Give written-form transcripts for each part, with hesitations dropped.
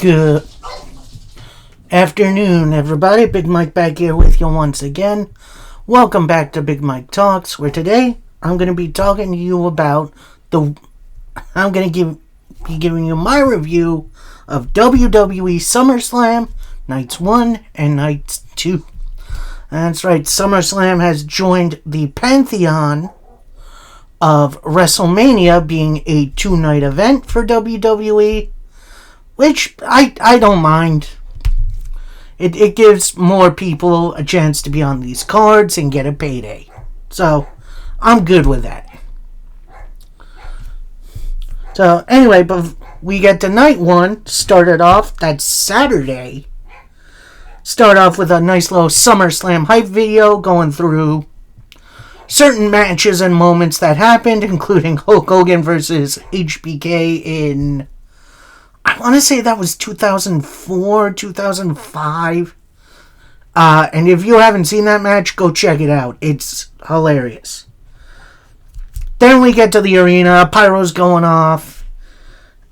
Good afternoon, everybody. Big Mike back here with you once again. Welcome back to Big Mike Talks, where today I'm going to be talking to you about I'm going to be giving you my review of WWE Summerslam Nights 1 and Nights 2. That's right, SummerSlam has joined the pantheon of WrestleMania being a two-night event for WWE, which I don't mind. It gives more people a chance to be on these cards and get a payday. So, I'm good with that. So, anyway, but we get to night one, started off, that's Saturday. Start off with a nice little SummerSlam hype video going through certain matches and moments that happened, including Hulk Hogan versus HBK in, I want to say that was 2004, 2005. And if you haven't seen that match, go check it out. It's hilarious. Then we get to the arena, pyro's going off,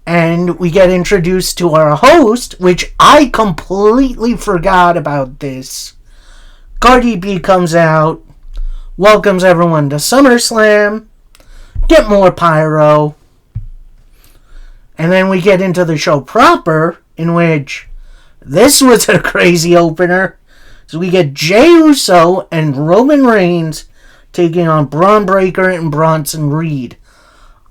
and we get introduced to our host, which I completely forgot about this. Cardi B comes out, welcomes everyone to SummerSlam, get more pyro, and then we get into the show proper, in which this was a crazy opener. So we get Jey Uso and Roman Reigns taking on Braun Breaker and Bronson Reed.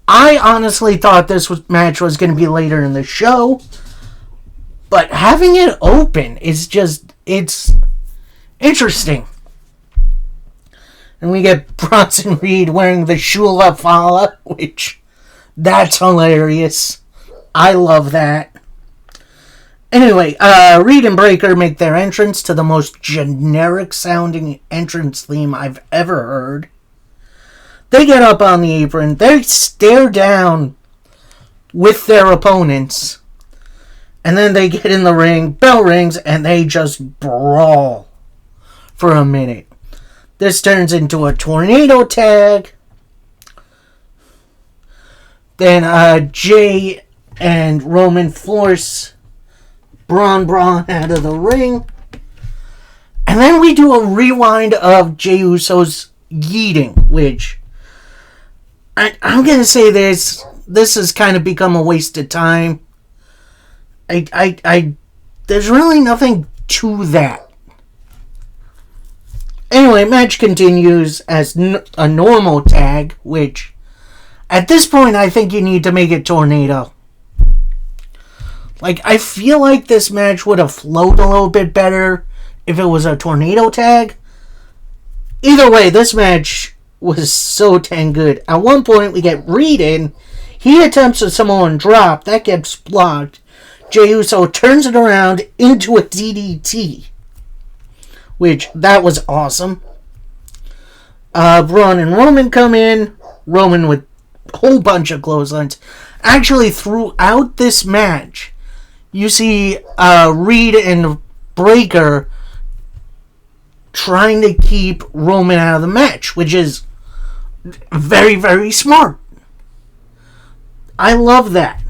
I honestly thought this match was going to be later in the show, but having it open is just, it's interesting. And we get Bronson Reed wearing the Shula Fala, which, that's hilarious. I love that. Anyway, Reed and Breaker make their entrance to the most generic sounding entrance theme I've ever heard. They get up on the apron, they stare down with their opponents, and then they get in the ring, bell rings, and they just brawl for a minute. This turns into a tornado tag. Then Jey and Roman force Braun out of the ring. And then we do a rewind of Jey Uso's yeeting, which I'm going to say this has kind of become a waste of time. There's really nothing to that. Anyway, match continues as a normal tag, which at this point I think you need to make it tornado. Like, I feel like this match would have flowed a little bit better if it was a tornado tag. Either way, this match was so dang good. At one point, we get Reed in. He attempts a Samoan drop. That gets blocked. Jey Uso turns it around into a DDT, which, that was awesome. Braun and Roman come in. Roman with a whole bunch of clotheslines. Actually, throughout this match, you see Reed and Breaker trying to keep Roman out of the match, which is very, very smart. I love that.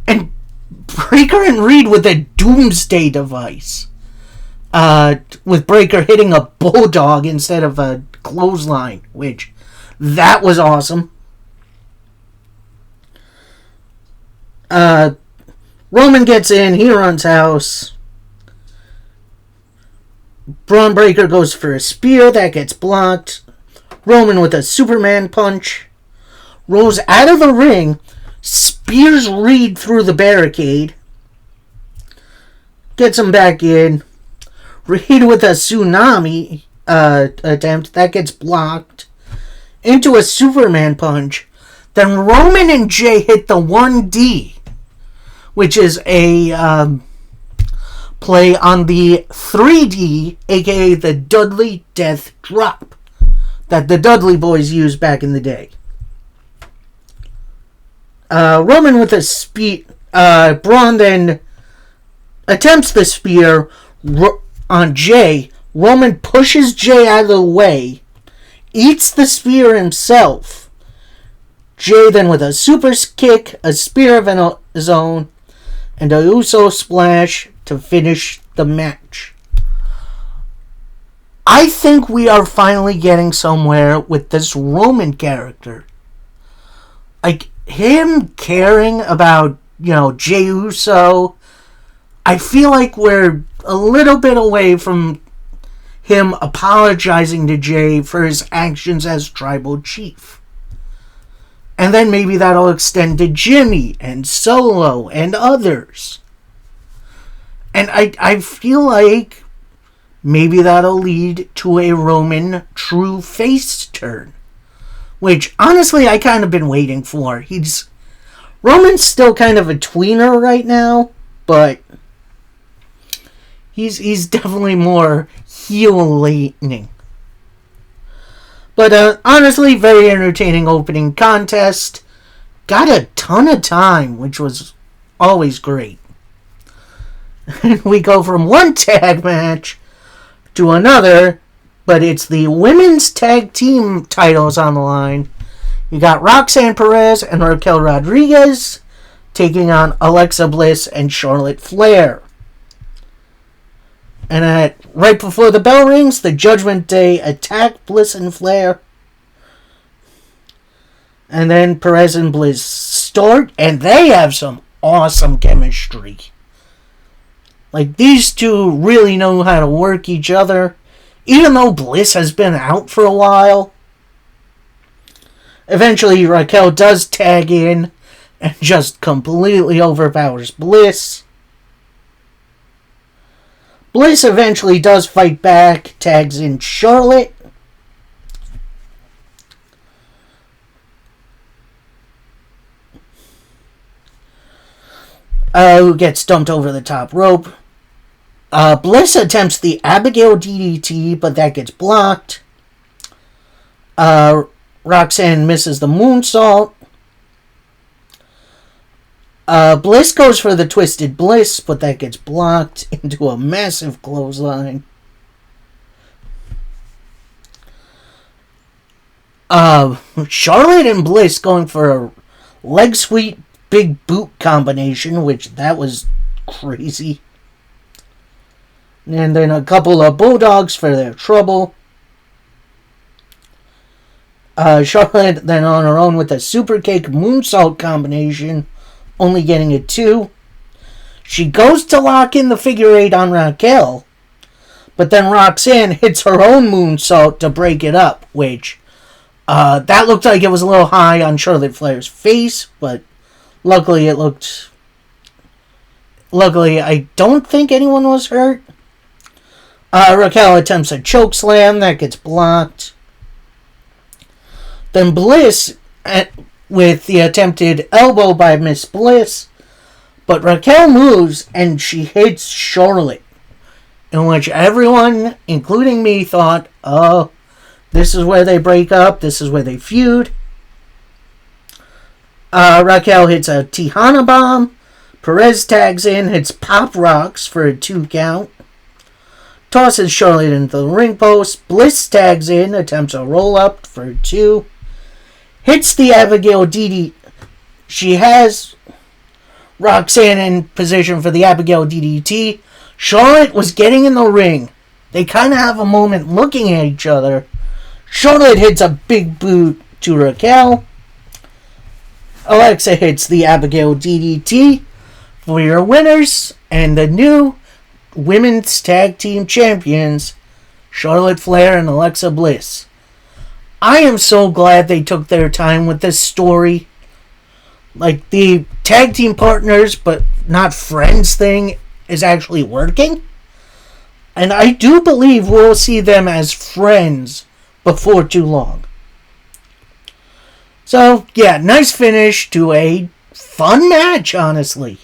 And Breaker and Reed with a doomsday device. With Breaker hitting a bulldog instead of a clothesline, which, that was awesome. Roman gets in, he runs house. Braun Breaker goes for a spear, that gets blocked. Roman with a Superman punch. Rolls out of the ring, spears Reed through the barricade. Gets him back in. Reed with a tsunami attempt, that gets blocked. Into a Superman punch. Then Roman and Jey hit the 1D, which is a play on the 3D, aka the Dudley Death Drop, that the Dudley Boys used back in the day. Roman with a spear. Braun then attempts the spear on Jey. Roman pushes Jey out of the way, eats the spear himself. Jey then with a super kick, a spear of his own, and a Uso splash to finish the match. I think we are finally getting somewhere with this Roman character. Like, him caring about, Jey Uso, I feel like we're a little bit away from him apologizing to Jey for his actions as tribal chief. And then maybe that'll extend to Jimmy and Solo and others. And I feel like maybe that'll lead to a Roman true face turn. Which, honestly, I kind of been waiting for. Roman's still kind of a tweener right now, but he's definitely more heel-leaning. But honestly, very entertaining opening contest. Got a ton of time, which was always great. And we go from one tag match to another, but it's the women's tag team titles on the line. You got Roxanne Perez and Raquel Rodriguez taking on Alexa Bliss and Charlotte Flair. And right before the bell rings, the Judgment Day attack Bliss and Flair. And then Perez and Bliss start, and they have some awesome chemistry. Like, these two really know how to work each other. Even though Bliss has been out for a while. Eventually, Raquel does tag in and just completely overpowers Bliss. Bliss eventually does fight back, tags in Charlotte. Who gets dumped over the top rope. Bliss attempts the Abigail DDT, but that gets blocked. Roxanne misses the moonsault. Bliss goes for the Twisted Bliss, but that gets blocked into a massive clothesline. Charlotte and Bliss going for a leg sweep big boot combination, which that was crazy. And then a couple of Bulldogs for their trouble. Charlotte then on her own with a super kick moonsault combination, only getting a 2. She goes to lock in the figure 8 on Raquel, but then Roxanne hits her own moonsault to break it up, which that looked like it was a little high on Charlotte Flair's face, but luckily I don't think anyone was hurt. Raquel attempts a choke slam that gets blocked. Then Bliss with the attempted elbow by Miss Bliss, but Raquel moves and she hits Charlotte, in which everyone, including me, thought, oh, this is where they break up, this is where they feud. Raquel hits a Tejana bomb. Perez tags in, hits Pop Rocks for a 2 count. Tosses Charlotte into the ring post. Bliss tags in, attempts a roll-up for a 2. Hits the Abigail DDT. She has Roxanne in position for the Abigail DDT. Charlotte was getting in the ring. They kind of have a moment looking at each other. Charlotte hits a big boot to Raquel. Alexa hits the Abigail DDT for your winners and the new women's tag team champions, Charlotte Flair and Alexa Bliss. I am so glad they took their time with this story. Like, the tag team partners but not friends thing is actually working. And I do believe we'll see them as friends before too long. So, yeah, nice finish to a fun match, honestly.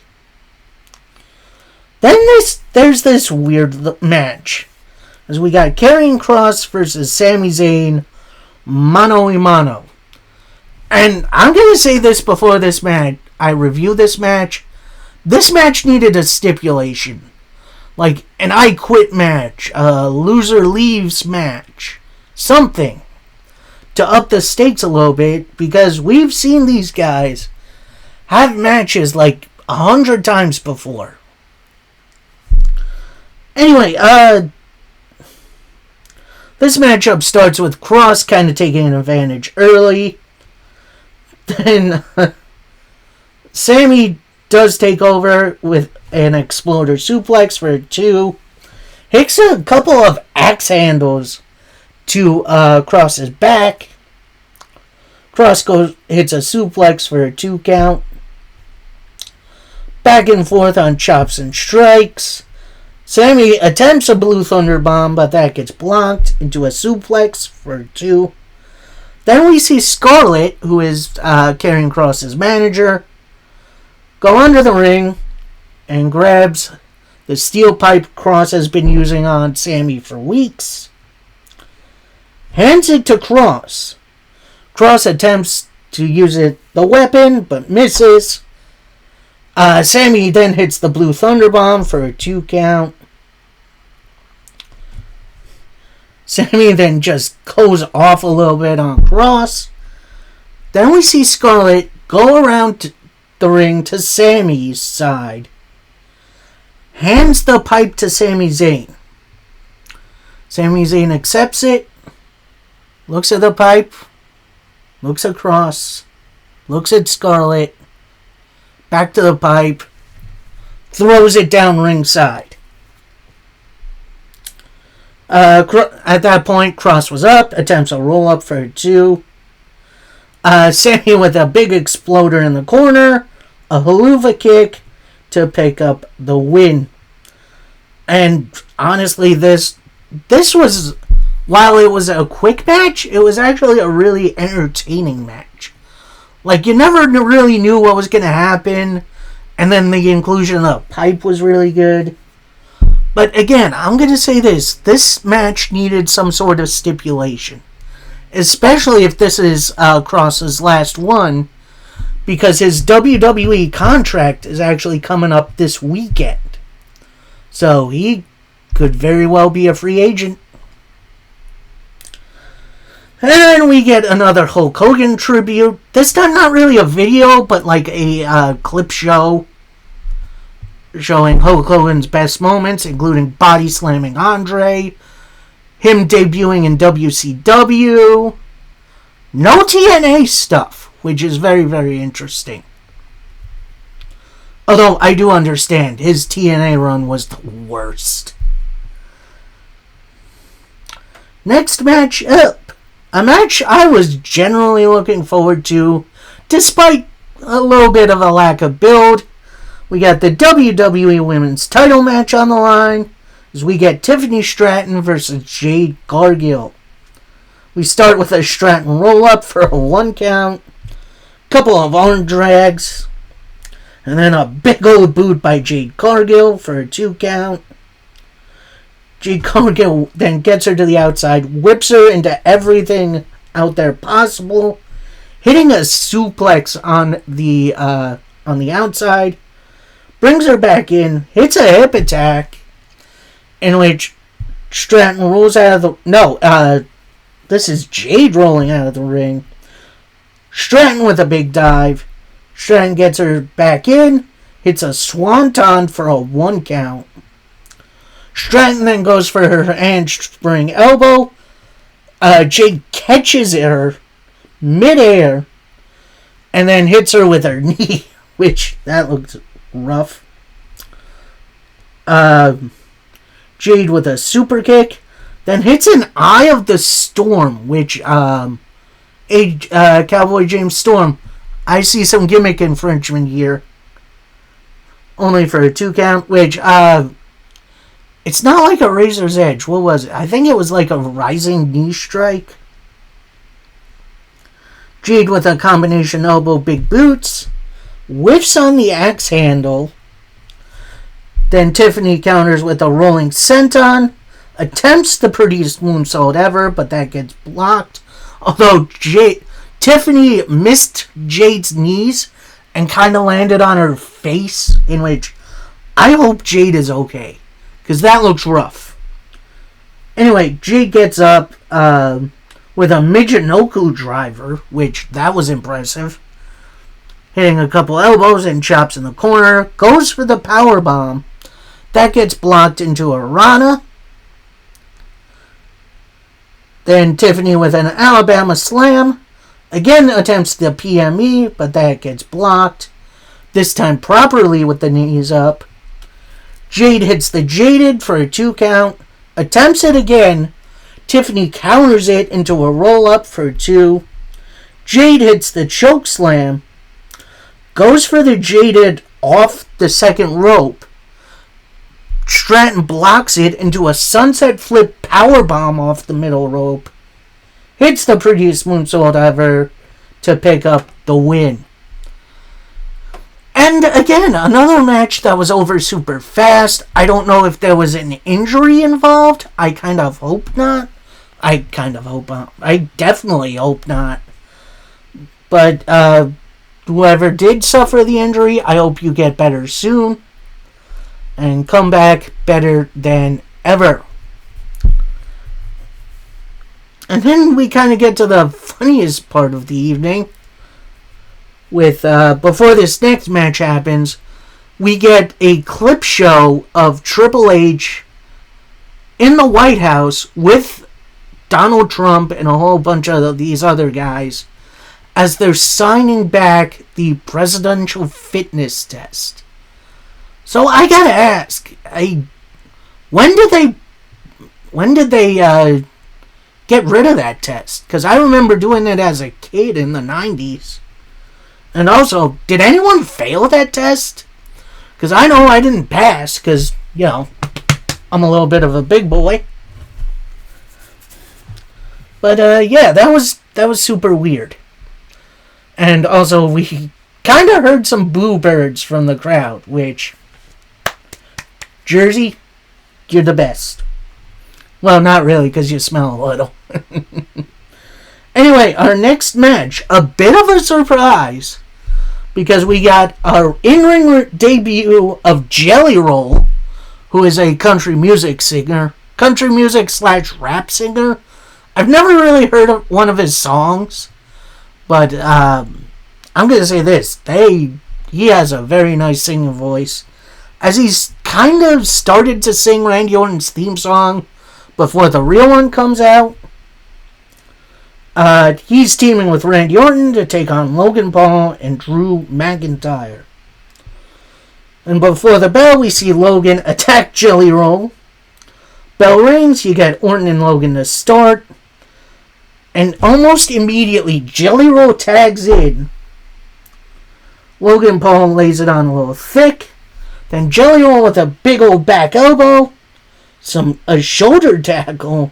Then there's this weird match. As we got Karrion Kross versus Sami Zayn, mano a mano. And I'm going to say this before this match. I review this match. This match needed a stipulation. Like an I quit match. A loser leaves match. Something. To up the stakes a little bit. Because we've seen these guys have matches like 100 times before. Anyway, this matchup starts with Cross kind of taking an advantage early. Then Sammy does take over with an exploder suplex for a 2. Hits a couple of axe handles to Cross's back. Cross hits a suplex for a 2 count. Back and forth on chops and strikes. Sammy attempts a Blue Thunder Bomb, but that gets blocked into a suplex for a 2. Then we see Scarlett, who is Karrion Kross's manager, go under the ring and grabs the steel pipe Kross has been using on Sammy for weeks. Hands it to Kross. Kross attempts to use the weapon, but misses. Sammy then hits the Blue Thunder Bomb for a 2 count. Sammy then just goes off a little bit on Kross. Then we see Scarlett go around the ring to Sammy's side. Hands the pipe to Sami Zayn. Sami Zayn accepts it. Looks at the pipe. Looks at Kross. Looks at Scarlett. Back to the pipe. Throws it down ringside. At that point, Kross was up. Attempts a roll up for a 2. Sammy with a big exploder in the corner. A haluva kick to pick up the win. And honestly, this was, while it was a quick match, it was actually a really entertaining match. Like, you never really knew what was going to happen. And then the inclusion of the pipe was really good. But again, I'm going to say this. This match needed some sort of stipulation. Especially if this is Kross's last one. Because his WWE contract is actually coming up this weekend. So he could very well be a free agent. And we get another Hulk Hogan tribute. This time not really a video, but like a clip show. Showing Hulk Hogan's best moments, including body slamming Andre. Him debuting in WCW. No TNA stuff, which is very, very interesting. Although I do understand, his TNA run was the worst. Next match up. A match I was generally looking forward to, despite a little bit of a lack of build. We got the WWE Women's title match on the line, as we get Tiffany Stratton versus Jade Cargill. We start with a Stratton roll-up for a 1 count, couple of arm drags, and then a big old boot by Jade Cargill for a 2 count. Jade Cargill then gets her to the outside, whips her into everything out there possible, hitting a suplex on the outside, brings her back in, hits a hip attack, in which Stratton rolls out of the... this is Jade rolling out of the ring. Stratton with a big dive. Stratton gets her back in, hits a swanton for a 1 count. Stratton then goes for her handspring elbow. Jade catches her midair and then hits her with her knee, which that looked rough. Jade with a super kick, then hits an Eye of the Storm, which Cowboy James Storm, I see some gimmick infringement here. Only for a 2 count, which it's not like a Razor's Edge. What was it? I think it was like a rising knee strike. Jade with a combination elbow big boots. Whiffs on the axe handle. Then Tiffany counters with a rolling senton. Attempts the prettiest moonsault ever, but that gets blocked. Although Tiffany missed Jade's knees and kind of landed on her face, in which I hope Jade is okay, because that looks rough. Anyway, Jade gets up with a Michinoku driver, which that was impressive. hitting a couple elbows and chops in the corner. Goes for the power bomb. That gets blocked into a Rana. Then Tiffany with an Alabama slam. Again attempts the PME, but that gets blocked. This time properly with the knees up. Jade hits the Jaded for a 2 count. Attempts it again. Tiffany counters it into a roll-up for 2. Jade hits the choke slam. Goes for the Jaded off the second rope. Stratton blocks it into a sunset flip powerbomb off the middle rope. Hits the prettiest moonsault ever to pick up the win. And again, another match that was over super fast. I don't know if there was an injury involved. I kind of hope not. I definitely hope not. But whoever did suffer the injury, I hope you get better soon. And come back better than ever. And then we kind of get to the funniest part of the evening. With before this next match happens, we get a clip show of Triple H in the White House with Donald Trump and a whole bunch of these other guys as they're signing back the presidential fitness test. So I gotta ask, when did they get rid of that test? Because I remember doing it as a kid in the 90s. And also, did anyone fail that test? Because I know I didn't pass, because, you know, I'm a little bit of a big boy. But, yeah, that was super weird. And also, we kind of heard some boo birds from the crowd, which, Jersey, you're the best. Well, not really, because you smell a little. Anyway, our next match, a bit of a surprise, because we got our in-ring debut of Jelly Roll, who is a country music singer, country music / rap singer. I've never really heard of one of his songs, but I'm going to say this, he has a very nice singing voice, as he's kind of started to sing Randy Orton's theme song before the real one comes out. He's teaming with Randy Orton to take on Logan Paul and Drew McIntyre. And before the bell, we see Logan attack Jelly Roll. Bell rings, you get Orton and Logan to start. And almost immediately, Jelly Roll tags in. Logan Paul lays it on a little thick. Then Jelly Roll with a big old back elbow. A shoulder tackle.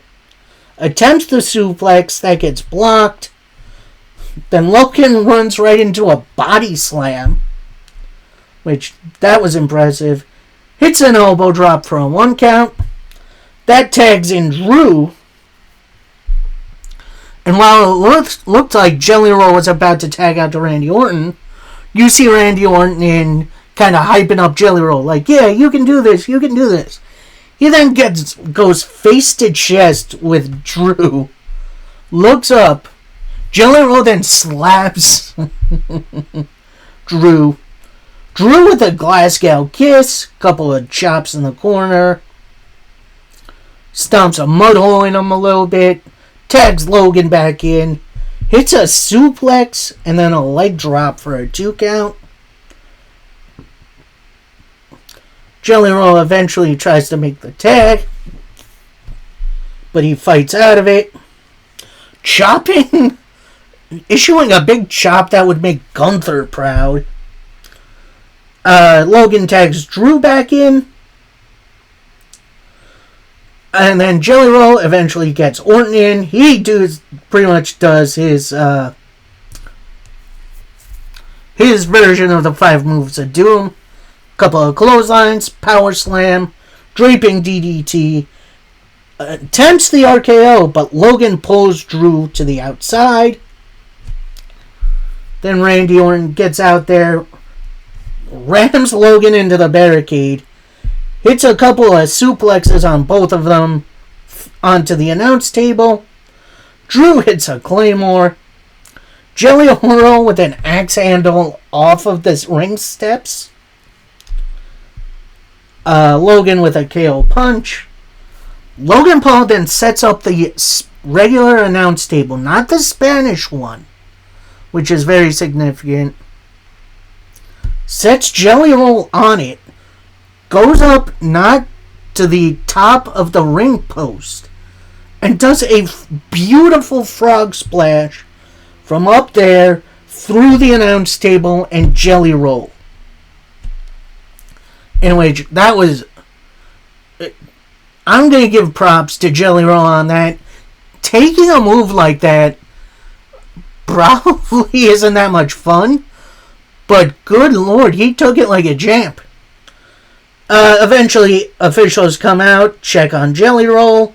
Attempts the suplex, that gets blocked. Then Logan runs right into a body slam, which, that was impressive. Hits an elbow drop for a 1 count. That tags in Drew. And while it looked like Jelly Roll was about to tag out to Randy Orton, you see Randy Orton kind of hyping up Jelly Roll, like, yeah, you can do this, you can do this. He then goes face to chest with Drew, looks up, Jelly Roll then slaps Drew. Drew with a Glasgow kiss, couple of chops in the corner, stomps a mud hole in him a little bit, tags Logan back in, hits a suplex, and then a leg drop for a 2 count. Jelly Roll eventually tries to make the tag, but he fights out of it. Issuing a big chop that would make Gunther proud. Logan tags Drew back in. And then Jelly Roll eventually gets Orton in. He pretty much does his version of the 5 moves of doom. Couple of clotheslines, power slam, draping DDT. Attempts the RKO, but Logan pulls Drew to the outside. Then Randy Orton gets out there, rams Logan into the barricade, hits a couple of suplexes on both of them onto the announce table. Drew hits a Claymore. Jelly Roll with an axe handle off of this ring steps. Logan with a KO punch. Logan Paul then sets up the regular announce table, not the Spanish one, which is very significant. Sets Jelly Roll on it. Goes up not to the top of the ring post. And does a beautiful frog splash from up there through the announce table and Jelly Roll. Anyway, that was... I'm going to give props to Jelly Roll on that. Taking a move like that probably isn't that much fun. But good lord, he took it like a champ. Eventually, officials come out, check on Jelly Roll.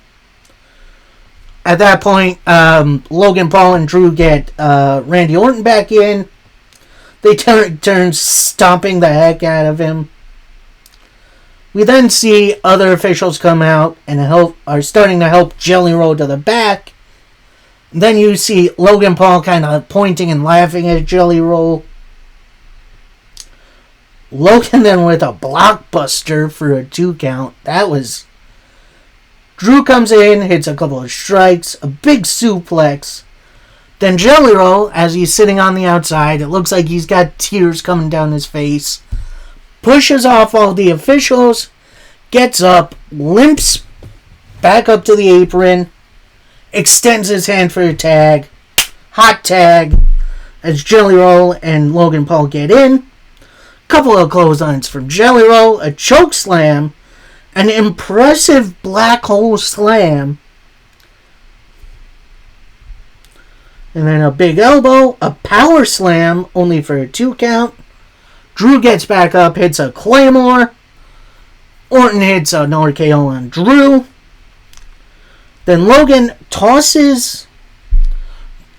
At that point, Logan Paul and Drew get Randy Orton back in. They turn stomping the heck out of him. We then see other officials come out and are starting to help Jelly Roll to the back. Then you see Logan Paul kind of pointing and laughing at Jelly Roll. Logan then with a blockbuster for a 2 count. That was... Drew comes in, hits a couple of strikes, a big suplex. Then Jelly Roll, as he's sitting on the outside, it looks like he's got tears coming down his face, pushes off all the officials, gets up, limps back up to the apron, extends his hand for a tag, hot tag, as Jelly Roll and Logan Paul get in. Couple of clotheslines from Jelly Roll, a choke slam, an impressive black hole slam, and then a big elbow, a power slam, only for a 2 count. Drew gets back up, hits a Claymore. Orton hits an RKO on Drew. Then Logan tosses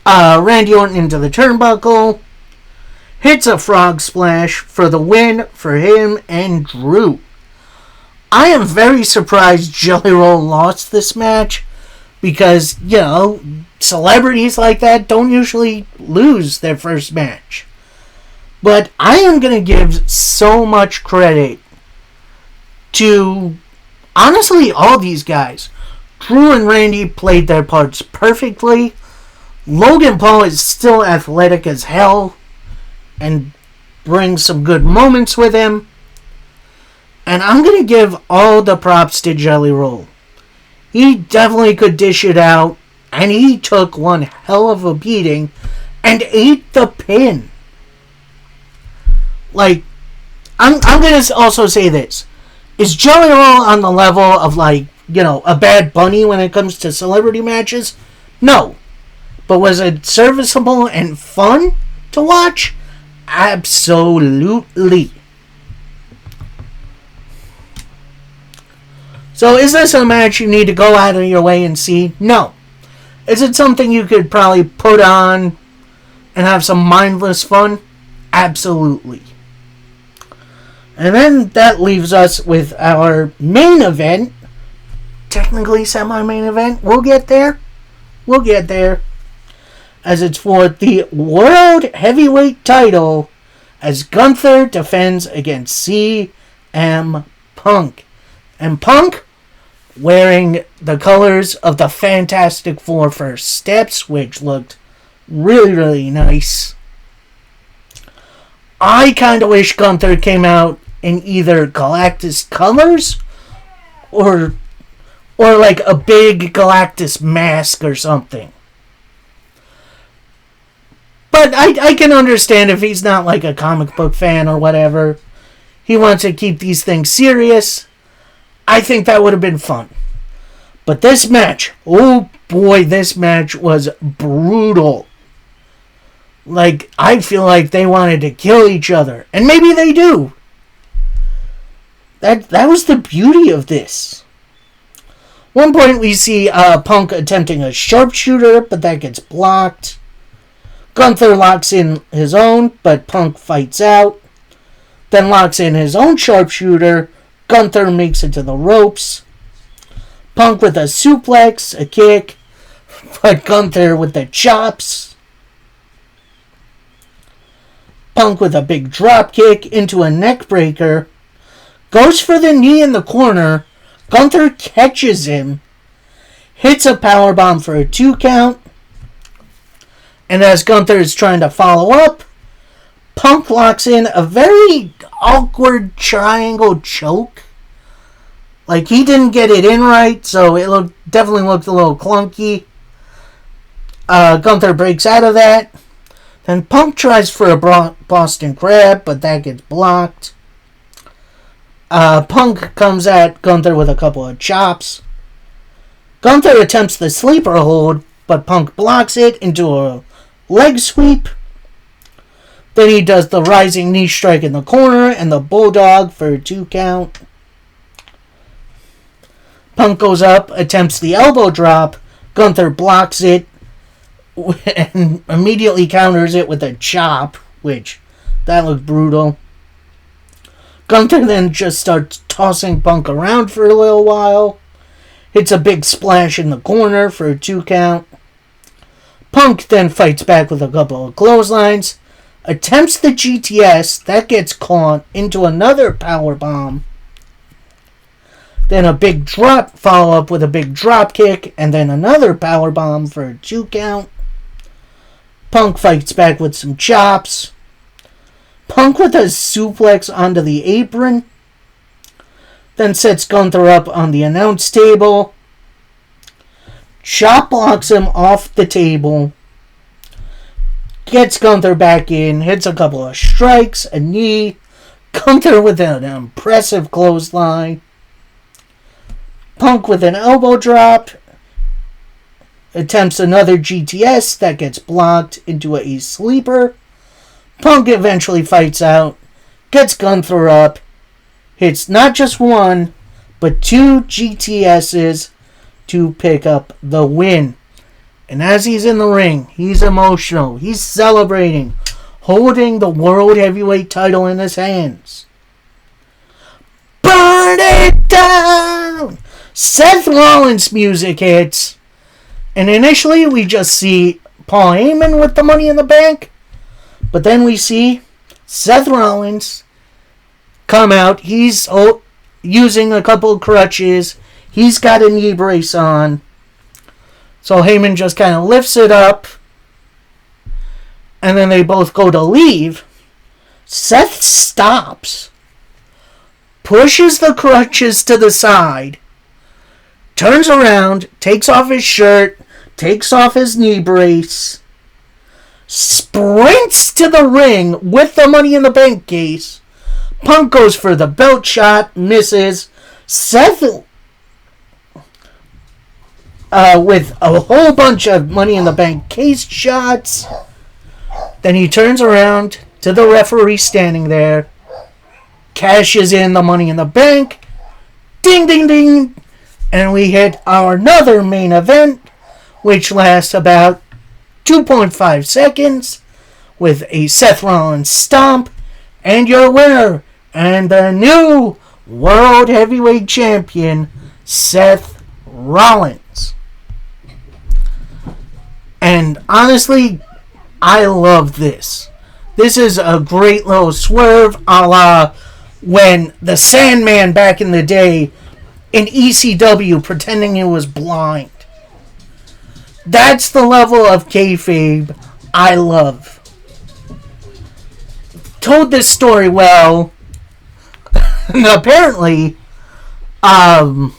Randy Orton into the turnbuckle. Hits a frog splash for the win for him and Drew. I am very surprised Jelly Roll lost this match because, you know, celebrities like that don't usually lose their first match. But I am going to give so much credit to, honestly, all these guys. Drew and Randy played their parts perfectly. Logan Paul is still athletic as hell and brings some good moments with him. And I'm going to give all the props to Jelly Roll. He definitely could dish it out, and he took one hell of a beating and ate the pin. Like, I'm going to also say this. Is Jelly Roll on the level of, like, you know, a Bad Bunny when it comes to celebrity matches? No. But was it serviceable and fun to watch? Absolutely. So is this a match you need to go out of your way and see? No. Is it something you could probably put on and have some mindless fun? Absolutely. And then that leaves us with our main event. Technically semi-main event. We'll get there. We'll get there. As it's for the World Heavyweight title as Gunther defends against CM Punk. And Punk wearing the colors of the Fantastic Four first steps, which looked really, really nice. I kind of wish Gunther came out in either Galactus colors or like a big Galactus mask or something. But I can understand if he's not like a comic book fan or whatever. He wants to keep these things serious. I think that would have been fun. But this match, oh boy, this match was brutal. Like, I feel like they wanted to kill each other. And maybe they do. That was the beauty of this. One point we see Punk attempting a sharpshooter, but that gets blocked. Gunther locks in his own, but Punk fights out. Then locks in his own sharpshooter. Gunther makes it to the ropes. Punk with a suplex, a kick, but Gunther with the chops. Punk with a big drop kick into a neck breaker. Goes for the knee in the corner. Gunther catches him. Hits a powerbomb for a 2 count. And as Gunther is trying to follow up, Punk locks in a very awkward triangle choke. Like, he didn't get it in right, so it definitely looked a little clunky. Gunther breaks out of that. Then Punk tries for a Boston Crab, but that gets blocked. Punk comes at Gunther with a couple of chops. Gunther attempts the sleeper hold, but Punk blocks it into a leg sweep. Then he does the rising knee strike in the corner and the bulldog for a 2 count. Punk goes up, attempts the elbow drop. Gunther blocks it and immediately counters it with a chop, which that looked brutal. Gunther then just starts tossing Punk around for a little while. Hits a big splash in the corner for a 2 count. Punk then fights back with a couple of clotheslines. Attempts the GTS. That gets caught into another powerbomb. Then a big drop, follow up with a big drop kick, and then another powerbomb for a 2 count. Punk fights back with some chops. Punk with a suplex onto the apron. Then sets Gunther up on the announce table. Chop blocks him off the table. Gets Gunther back in. Hits a couple of strikes, a knee. Gunther with an impressive clothesline. Punk with an elbow drop. Attempts another GTS that gets blocked into a sleeper. Punk eventually fights out. Gets Gunther up. Hits not just one, but 2 GTSs to pick up the win. And as he's in the ring, he's emotional. He's celebrating. Holding the World Heavyweight title in his hands. Burn it down! Seth Rollins music hits. And initially we just see Paul Heyman with the Money in the Bank. But then we see Seth Rollins come out. He's using a couple of crutches. He's got a knee brace on. So Heyman just kind of lifts it up. And then they both go to leave. Seth stops. Pushes the crutches to the side. Turns around. Takes off his shirt. Takes off his knee brace. Sprints to the ring with the Money in the Bank case. Punk goes for the belt shot. Misses. Seth, with a whole bunch of Money in the Bank case shots. Then he turns around to the referee standing there. Cashes in the Money in the Bank. Ding, ding, ding. And we hit our another main event, which lasts about 2.5 seconds with a Seth Rollins stomp. And your winner and the new World Heavyweight Champion, Seth Rollins. And honestly, I love this. This is a great little swerve a la when the Sandman back in the day in ECW pretending he was blind. That's the level of kayfabe I love. Told this story well. And apparently, I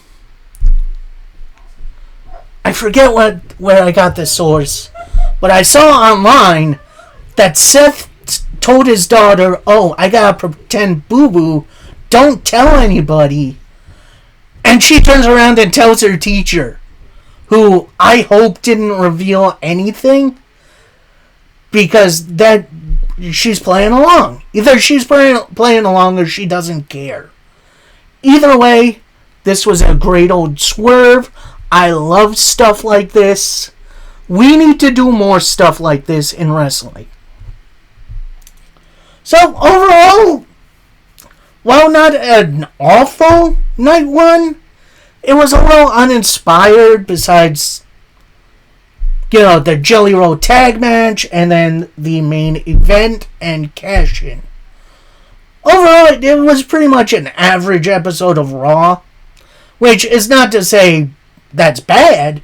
forget where I got this source, but I saw online that Seth told his daughter, "Oh, I gotta pretend boo-boo. Don't tell anybody." And she turns around and tells her teacher, who I hope didn't reveal anything, because that she's playing along. Either she's playing along or she doesn't care. Either way, this was a great old swerve. I love stuff like this. We need to do more stuff like this in wrestling. So, overall, while not an awful night one, it was a little uninspired besides the Jelly Roll tag match, and then the main event and cash-in. Overall, it was pretty much an average episode of Raw, which is not to say that's bad,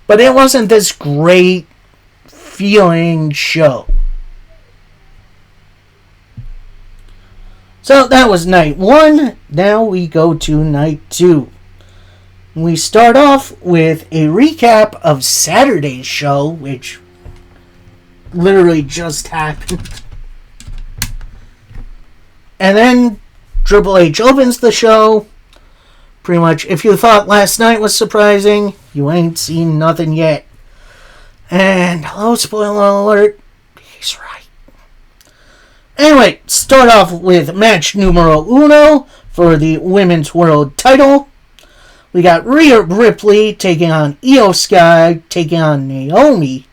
but it wasn't this great feeling show. So that was night 1. Now we go to night 2. We start off with a recap of Saturday's show, which literally just happened. And then Triple H opens the show. Pretty much, if you thought last night was surprising, you ain't seen nothing yet. And, hello, spoiler alert, he's right. Anyway, start off with match numero uno for the Women's World title. We got Rhea Ripley taking on Io Sky, taking on Naomi.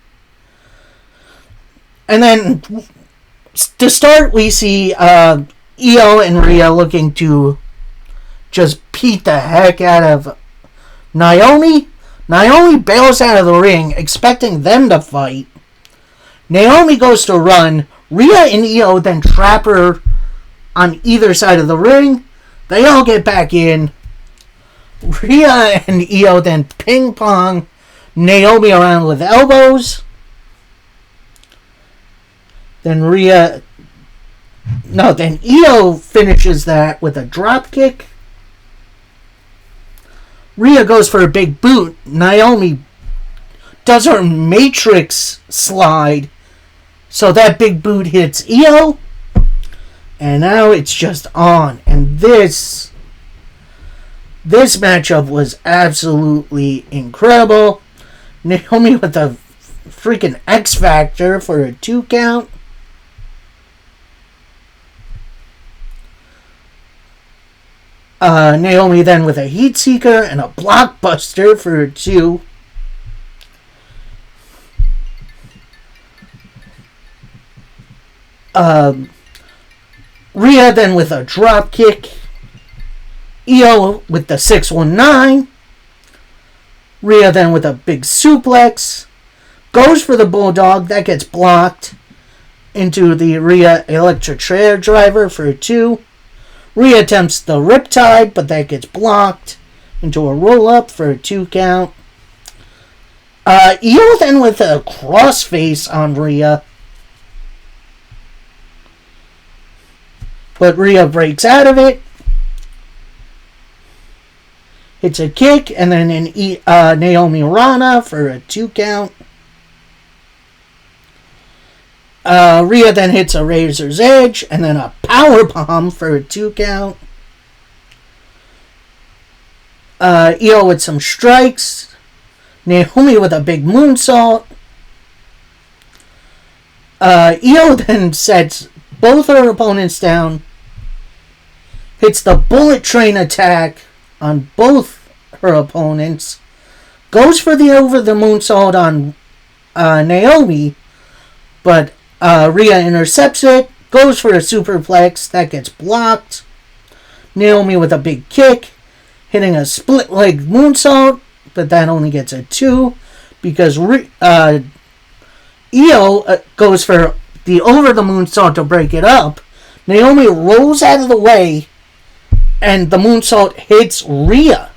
And then, to start, we see Io and Rhea looking to just beat the heck out of Naomi. Naomi bails out of the ring, expecting them to fight. Naomi goes to run. Rhea and Io then trap her on either side of the ring. They all get back in. Rhea and Io then ping pong Naomi around with elbows. Then Io finishes that with a drop kick. Rhea goes for a big boot. Naomi does her Matrix slide. So that big boot hits Io. And now it's just on. And this matchup was absolutely incredible. Naomi with a freaking X Factor for a 2 count. Naomi then with a Heat Seeker and a Blockbuster for a 2. Rhea then with a drop kick. Io with the 619. Rhea then with a big suplex. Goes for the Bulldog. That gets blocked into the Rhea Electric Chair Driver for a 2. Rhea attempts the Riptide, but that gets blocked into a roll-up for a 2 count. Io then with a crossface on Rhea. But Rhea breaks out of it. Hits a kick, and then an Naomi Rana for a 2 count. Rhea then hits a Razor's Edge, and then a Powerbomb for a 2 count. Io with some strikes. Naomi with a big moonsault. Io then sets both her opponents down. Hits the bullet train attack on both her opponents. Goes for the over the moonsault on Naomi, but Rhea intercepts it. Goes for a superplex. That gets blocked. Naomi with a big kick. Hitting a split leg moonsault, but that only gets a 2 because Io goes for the over the moonsault to break it up. Naomi rolls out of the way, and the moonsault hits Rhea,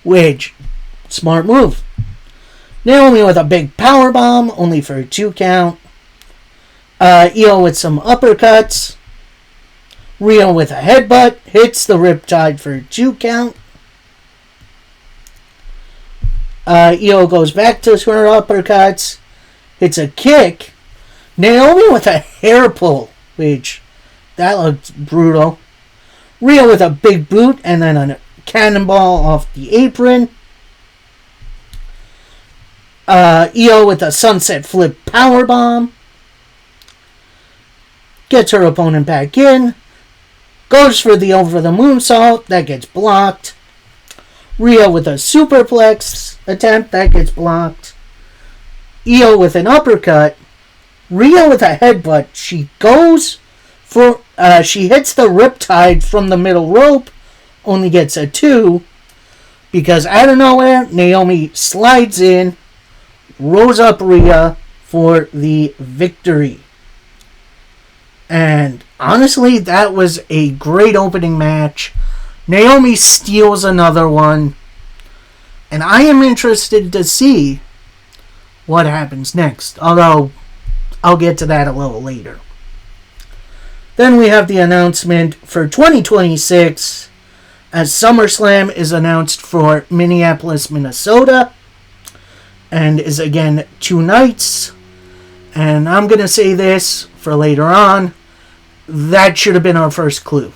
which, smart move. Naomi with a big powerbomb, only for a 2 count. Io with some uppercuts. Rhea with a headbutt, hits the Riptide for a 2 count. Io goes back to her uppercuts, hits a kick. Naomi with a hair pull, which, that looked brutal. Rhea with a big boot and then a cannonball off the apron. Io with a sunset flip powerbomb. Gets her opponent back in. Goes for the over the moonsault. That gets blocked. Rhea with a superplex attempt. That gets blocked. Io with an uppercut. Rhea with a headbutt. She goes for... she hits the Riptide from the middle rope. Only gets a 2. Because out of nowhere, Naomi slides in. rose up Rhea for the victory. And honestly, that was a great opening match. Naomi steals another one. And I am interested to see what happens next. Although, I'll get to that a little later. Then we have the announcement for 2026 as SummerSlam is announced for Minneapolis, Minnesota. And is again 2 nights. And I'm going to say this for later on. That should have been our first clue.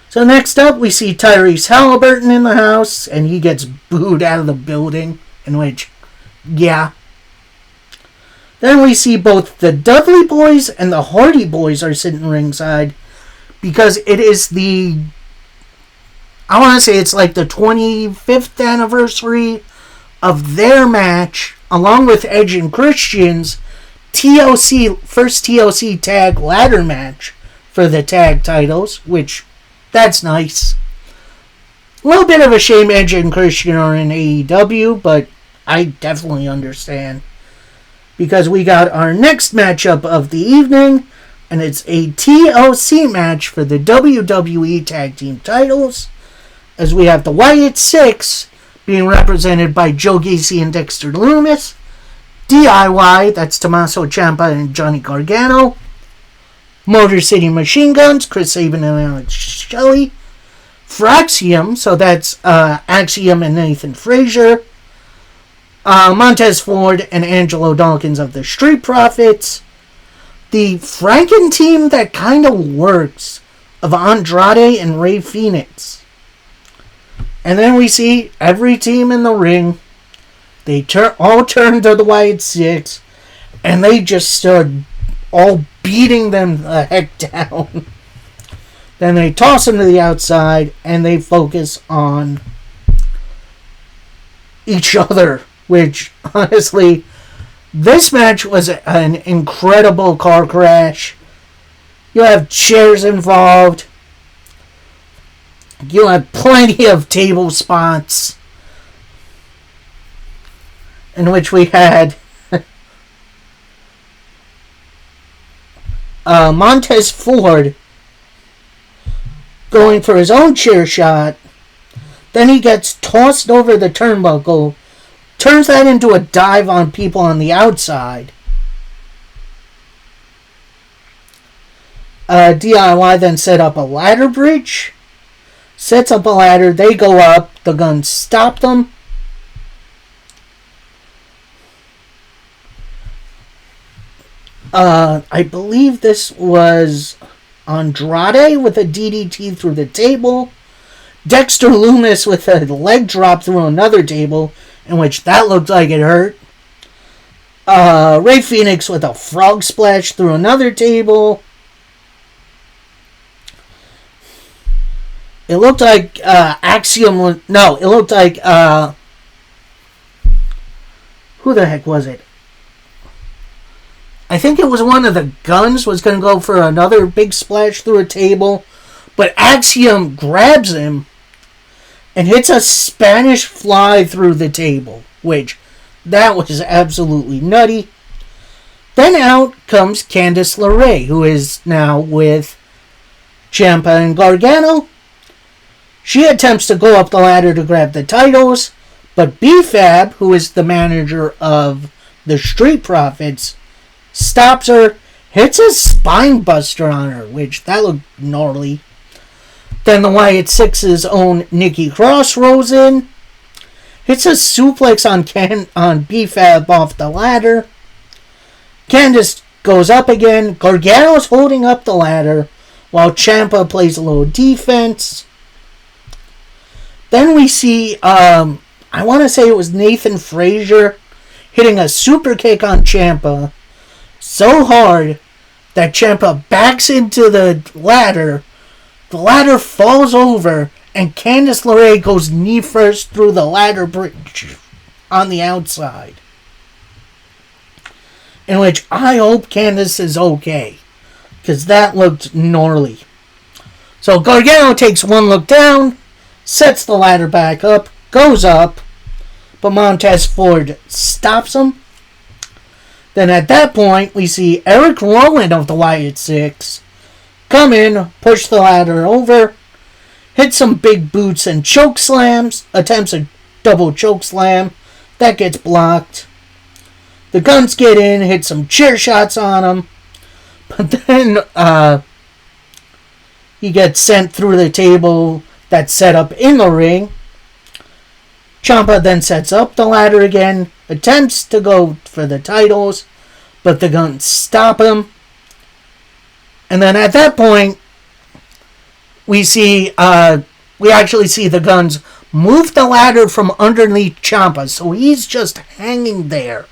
So next up, we see Tyrese Halliburton in the house, and he gets booed out of the building, in which, yeah. Then we see both the Dudley Boys and the Hardy Boys are sitting ringside, because it is I want to say it's like the 25th anniversary of their match, along with Edge and Christian's first TLC tag ladder match for the tag titles, which, that's nice. A little bit of a shame Edge and Christian are in AEW, but I definitely understand. Because we got our next matchup of the evening, and it's a TLC match for the WWE Tag Team titles, as we have the Wyatt Six being represented by Joe Gacy and Dexter Lumis, DIY, that's Tommaso Ciampa and Johnny Gargano, Motor City Machine Guns, Chris Sabin and Alex Shelley, Fraxium, so that's Axiom and Nathan Frazier, Montez Ford and Angelo Dawkins of the Street Profits, the Franken team that kind of works of Andrade and Rey Fenix. And then we see every team in the ring. They all turn to the Wyatt Six, and they just start all beating them the heck down. Then they toss them to the outside, and they focus on each other, which, honestly, this match was an incredible car crash. You have chairs involved. You have plenty of table spots, in which we had Montez Ford going for his own chair shot. Then he gets tossed over the turnbuckle, turns that into a dive on people on the outside. DIY then set up a ladder bridge. Sets up a ladder, they go up, the Guns stop them. I believe this was Andrade with a DDT through the table. Dexter Lumis with a leg drop through another table, in which that looked like it hurt. Rey Fenix with a frog splash through another table. It looked like Axiom... No, it looked like... who the heck was it? I think it was one of the Guns was going to go for another big splash through a table. But Axiom grabs him and hits a Spanish fly through the table. Which, that was absolutely nutty. Then out comes Candice LeRae, who is now with Ciampa and Gargano. She attempts to go up the ladder to grab the titles, but B-Fab, who is the manager of the Street Profits, stops her, hits a spine buster on her, which that looked gnarly. Then the Wyatt Six's own Nikki Cross rolls in, hits a suplex on B-Fab off the ladder. Candice goes up again. Gargano's holding up the ladder while Ciampa plays a little defense. Then we see, I want to say it was Nathan Frazier hitting a super kick on Ciampa so hard that Ciampa backs into the ladder. The ladder falls over, and Candice LeRae goes knee first through the ladder bridge on the outside. In which I hope Candice is okay, because that looked gnarly. So Gargano takes one look down, sets the ladder back up, goes up, but Montez Ford stops him. Then at that point, we see Eric Rowan of the Wyatt Six come in, push the ladder over, hit some big boots and choke slams, attempts a double choke slam. That gets blocked. The Guns get in, hit some chair shots on him. But then he gets sent through the table that's set up in the ring. Ciampa then sets up the ladder again, attempts to go for the titles, but the Guns stop him. And then at that point, we actually see the Guns move the ladder from underneath Ciampa, so he's just hanging there,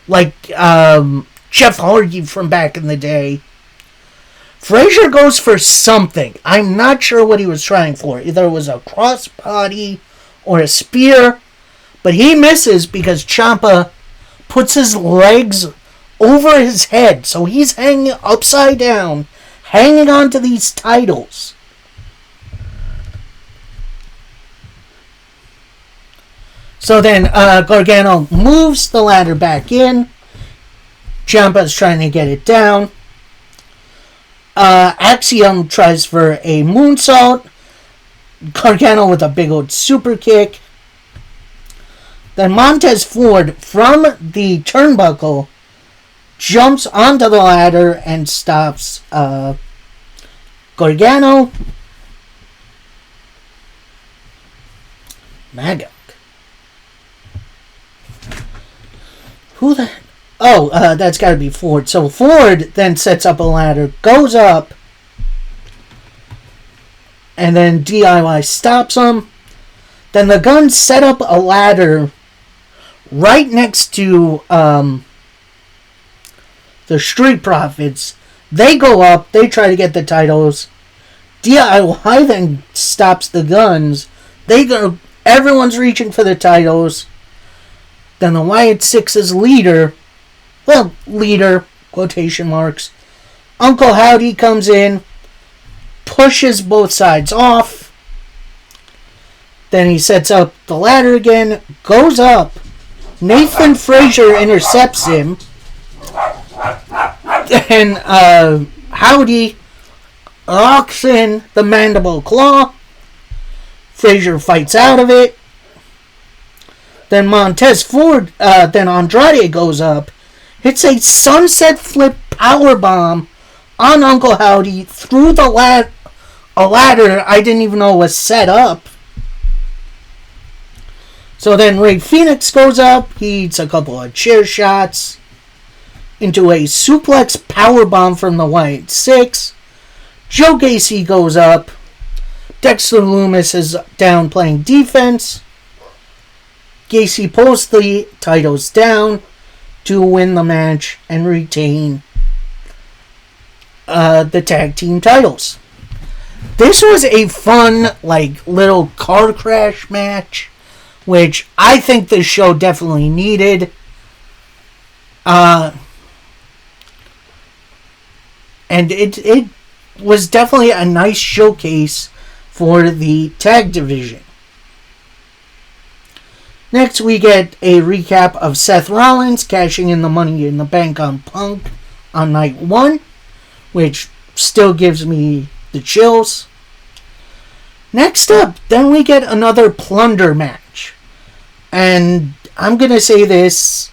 like Jeff Hardy from back in the day. Frazier goes for something. I'm not sure what he was trying for. Either it was a crossbody or a spear, but he misses because Ciampa puts his legs over his head, so he's hanging upside down, hanging on to these titles. So then Gargano moves the ladder back in. Ciampa's trying to get it down. Axiom tries for a moonsault. Gargano with a big old super kick. Then Montez Ford from the turnbuckle jumps onto the ladder and stops Gargano. Magog. Who the... Oh, that's got to be Ford. So Ford then sets up a ladder, goes up, and then DIY stops him. Then the Guns set up a ladder right next to the Street Profits. They go up, they try to get the titles. DIY then stops the Guns. They go, everyone's reaching for the titles. Then the Wyatt Six's leader, quotation marks, Uncle Howdy comes in, pushes both sides off. Then he sets up the ladder again, goes up. Nathan Frazier intercepts him. Then Howdy locks in the mandible claw. Frazier fights out of it. Then Montez Ford, then Andrade goes up, hits a sunset flip powerbomb on Uncle Howdy through a ladder I didn't even know was set up. So then Rey Fenix goes up, he eats a couple of chair shots into a suplex powerbomb from the Wyatt Six. Joe Gacy goes up. Dexter Lumis is down playing defense. Gacy pulls the titles down to win the match and retain the tag team titles. This was a fun, little car crash match, which I think this show definitely needed. And it was definitely a nice showcase for the tag division. Next, we get a recap of Seth Rollins cashing in the Money in the Bank on Punk on night 1, which still gives me the chills. Next up, then we get another plunder match. And I'm going to say this.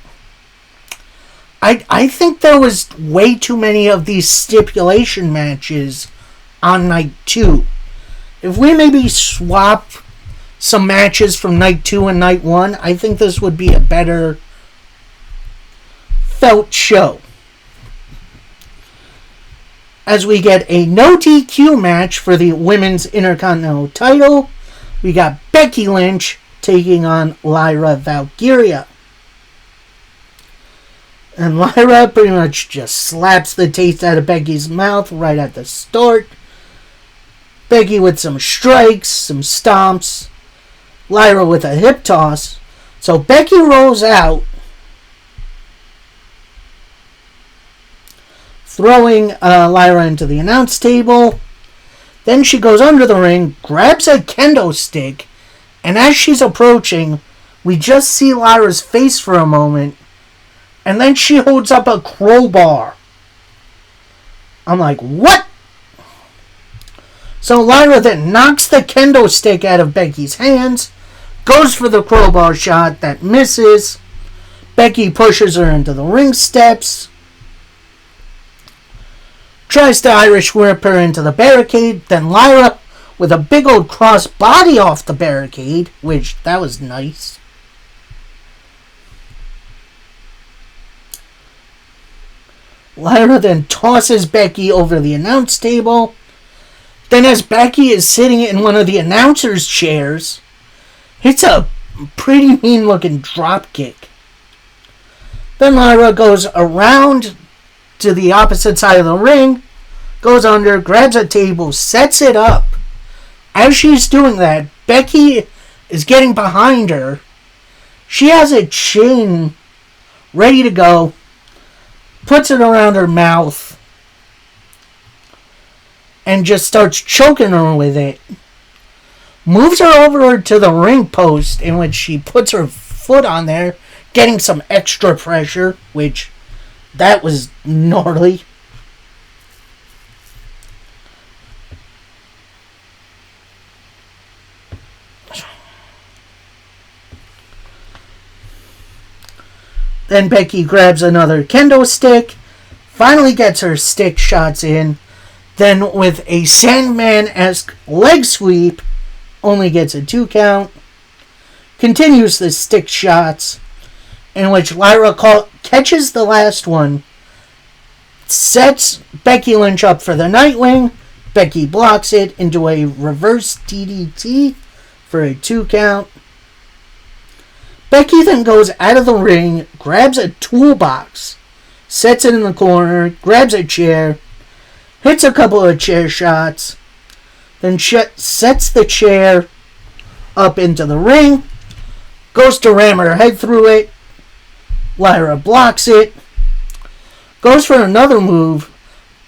I think there was way too many of these stipulation matches on night 2. If we maybe swap some matches from night 2 and night 1, I think this would be a better felt show. As we get a no DQ match for the Women's Intercontinental title, we got Becky Lynch taking on Lyra Valkyria. And Lyra pretty much just slaps the taste out of Becky's mouth right at the start. Becky with some strikes, some stomps. Lyra with a hip toss. So Becky rolls out, throwing Lyra into the announce table. Then she goes under the ring, grabs a kendo stick, and as she's approaching, We just see Lyra's face for a moment, and then she holds up a crowbar. I'm like, what? So Lyra then knocks the kendo stick out of Becky's hands, goes for the crowbar shot that misses. Becky pushes her into the ring steps, tries to Irish whip her into the barricade. Then Lyra, with a big old cross body off the barricade, which that was nice. Lyra then tosses Becky over the announce table. Then as Becky is sitting in one of the announcer's chairs, hits a pretty mean looking drop kick. Then Lyra goes around to the opposite side of the ring, goes under, grabs a table, sets it up. As she's doing that, Becky is getting behind her. She has a chain ready to go, puts it around her mouth, and just starts choking her with it. Moves her over to the ring post, in which she puts her foot on there, getting some extra pressure, which that was gnarly. Then Becky grabs another kendo stick, finally gets her stick shots in, then with a Sandman-esque leg sweep, only gets a 2 count, continues the stick shots, in which Lyra catches the last one, sets Becky Lynch up for the Nightwing. Becky blocks it into a reverse DDT for a 2 count. Becky then goes out of the ring, grabs a toolbox, sets it in the corner, grabs a chair, hits a couple of chair shots, then sets the chair up into the ring, goes to ram her head through it. Lyra blocks it, goes for another move,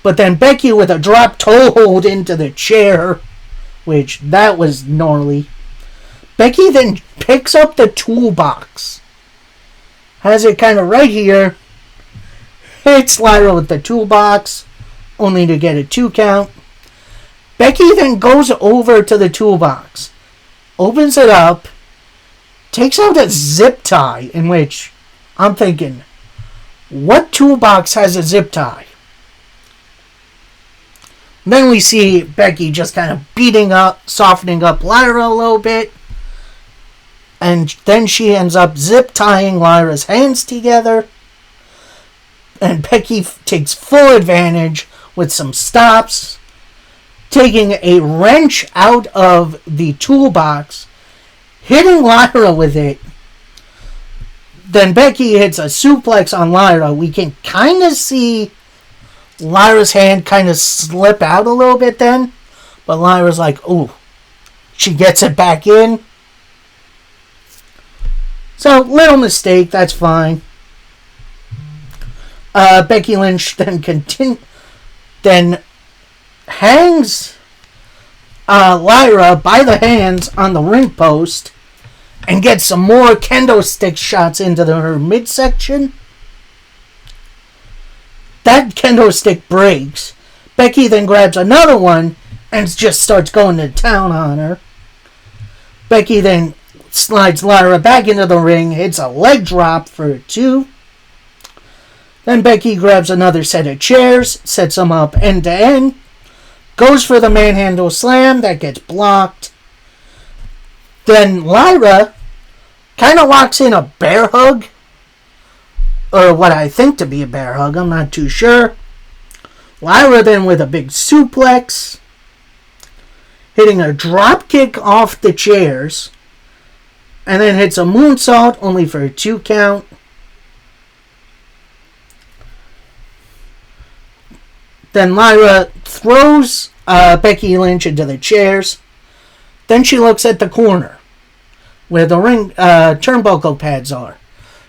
but then Becky with a drop toe hold into the chair, which that was gnarly. Becky then picks up the toolbox, has it kind of right here, hits Lyra with the toolbox, only to get a 2 count. Becky then goes over to the toolbox, opens it up, takes out a zip tie, in which I'm thinking, what toolbox has a zip tie? Then we see Becky just kind of softening up Lyra a little bit. And then she ends up zip tying Lyra's hands together. And Becky takes full advantage with some stops, taking a wrench out of the toolbox, hitting Lyra with it. Then Becky hits a suplex on Lyra. We can kind of see Lyra's hand kind of slip out a little bit then. But Lyra's like, ooh. She gets it back in. So, little mistake, that's fine. Becky Lynch then hangs Lyra by the hands on the ring post and gets some more kendo stick shots into her midsection. That kendo stick breaks. Becky then grabs another one and just starts going to town on her. Becky then slides Lyra back into the ring, hits a leg drop for a 2. Then Becky grabs another set of chairs, sets them up end to end, goes for the manhandle slam, that gets blocked. Then Lyra kind of locks in a bear hug, or what I think to be a bear hug, I'm not too sure. Lyra then with a big suplex, hitting a drop kick off the chairs, and then hits a moonsault, only for a 2 count. Then Lyra throws Becky Lynch into the chairs. Then she looks at the corner, where the ring turnbuckle pads are.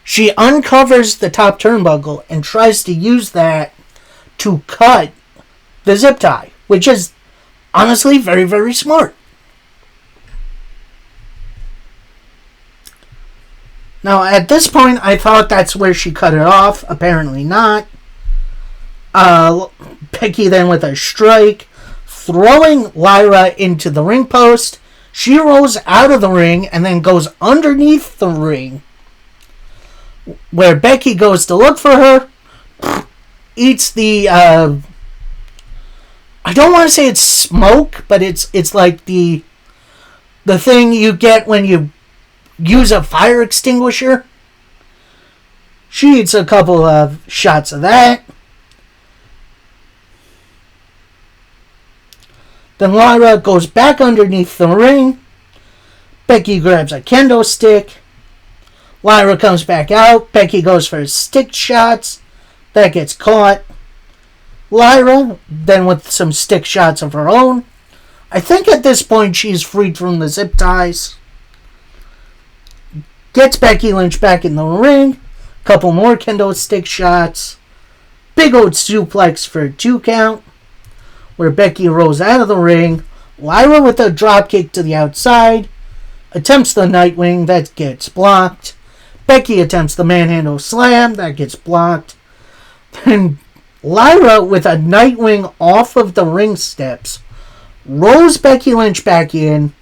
She uncovers the top turnbuckle and tries to use that to cut the zip tie, which is honestly very, very smart. Now, at this point, I thought that's where she cut it off. Apparently not. Becky then with a strike, throwing Lyra into the ring post. She rolls out of the ring and then goes underneath the ring, where Becky goes to look for her, eats the, I don't want to say it's smoke, but it's like the thing you get when you use a fire extinguisher. She eats a couple of shots of that. Then Lyra goes back underneath the ring. Becky grabs a kendo stick. Lyra comes back out. Becky goes for stick shots. That gets caught. Lyra, then with some stick shots of her own. I think at this point she's freed from the zip ties. Gets Becky Lynch back in the ring. Couple more kendo stick shots. Big old suplex for a 2 count, where Becky rolls out of the ring. Lyra with a dropkick to the outside. Attempts the Nightwing. That gets blocked. Becky attempts the manhandle slam. That gets blocked. Then Lyra with a Nightwing off of the ring steps. Rolls Becky Lynch back in.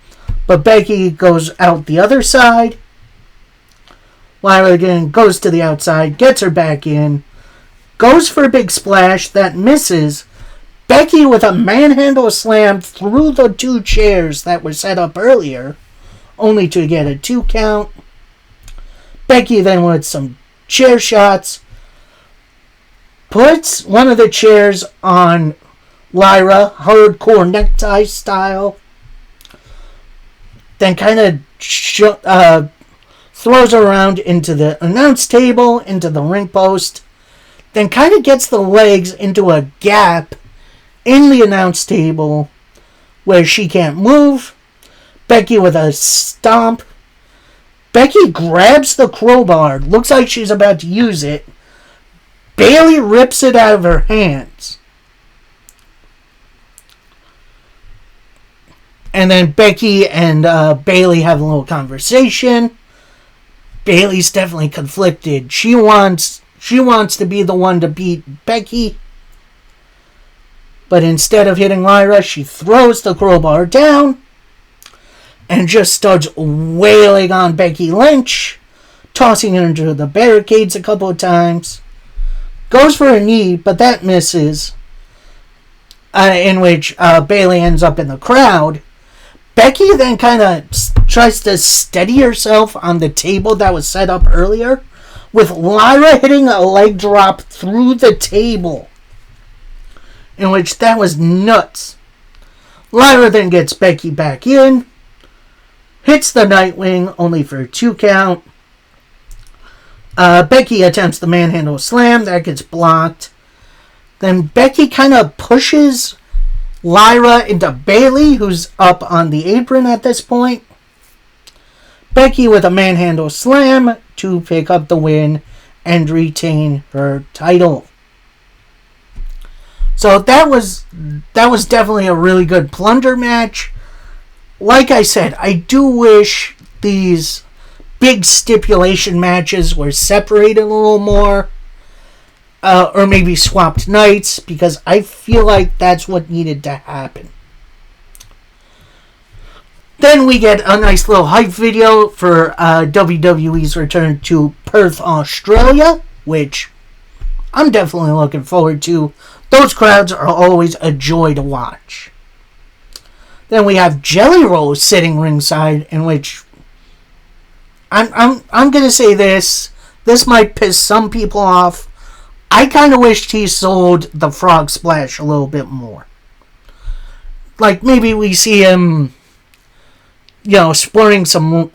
But Becky goes out the other side. Lyra again goes to the outside. Gets her back in. Goes for a big splash. That misses. Becky with a manhandle slam through the 2 chairs that were set up earlier, only to get a 2 count. Becky then with some chair shots, puts one of the chairs on Lyra, hardcore necktie style, then kind of throws her around into the announce table, into the ring post, then kind of gets the legs into a gap in the announce table where she can't move. Becky with a stomp. Becky grabs the crowbar. Looks like she's about to use it. Bayley rips it out of her hands. And then Becky and Bayley have a little conversation. Bayley's definitely conflicted. She wants to be the one to beat Becky. But instead of hitting Lyra, she throws the crowbar down and just starts wailing on Becky Lynch, tossing her into the barricades a couple of times. Goes for a knee, but that misses, in which Bayley ends up in the crowd. Becky then kind of tries to steady herself on the table that was set up earlier, with Lyra hitting a leg drop through the table, in which that was nuts. Lyra then gets Becky back in, hits the Nightwing, only for a 2 count. Becky attempts the manhandle slam, that gets blocked. Then Becky kind of pushes Lyra into Bayley, who's up on the apron at this point. Becky with a manhandle slam to pick up the win and retain her title. So that was definitely a really good plunger match. Like I said, I do wish these big stipulation matches were separated a little more. Or maybe swapped nights, because I feel like that's what needed to happen. Then we get a nice little hype video for WWE's return to Perth, Australia, which I'm definitely looking forward to. Those crowds are always a joy to watch. Then we have Jelly Roll sitting ringside, in which I'm gonna say this might piss some people off. I kind of wished he sold the frog splash a little bit more. Like maybe we see him, sporting some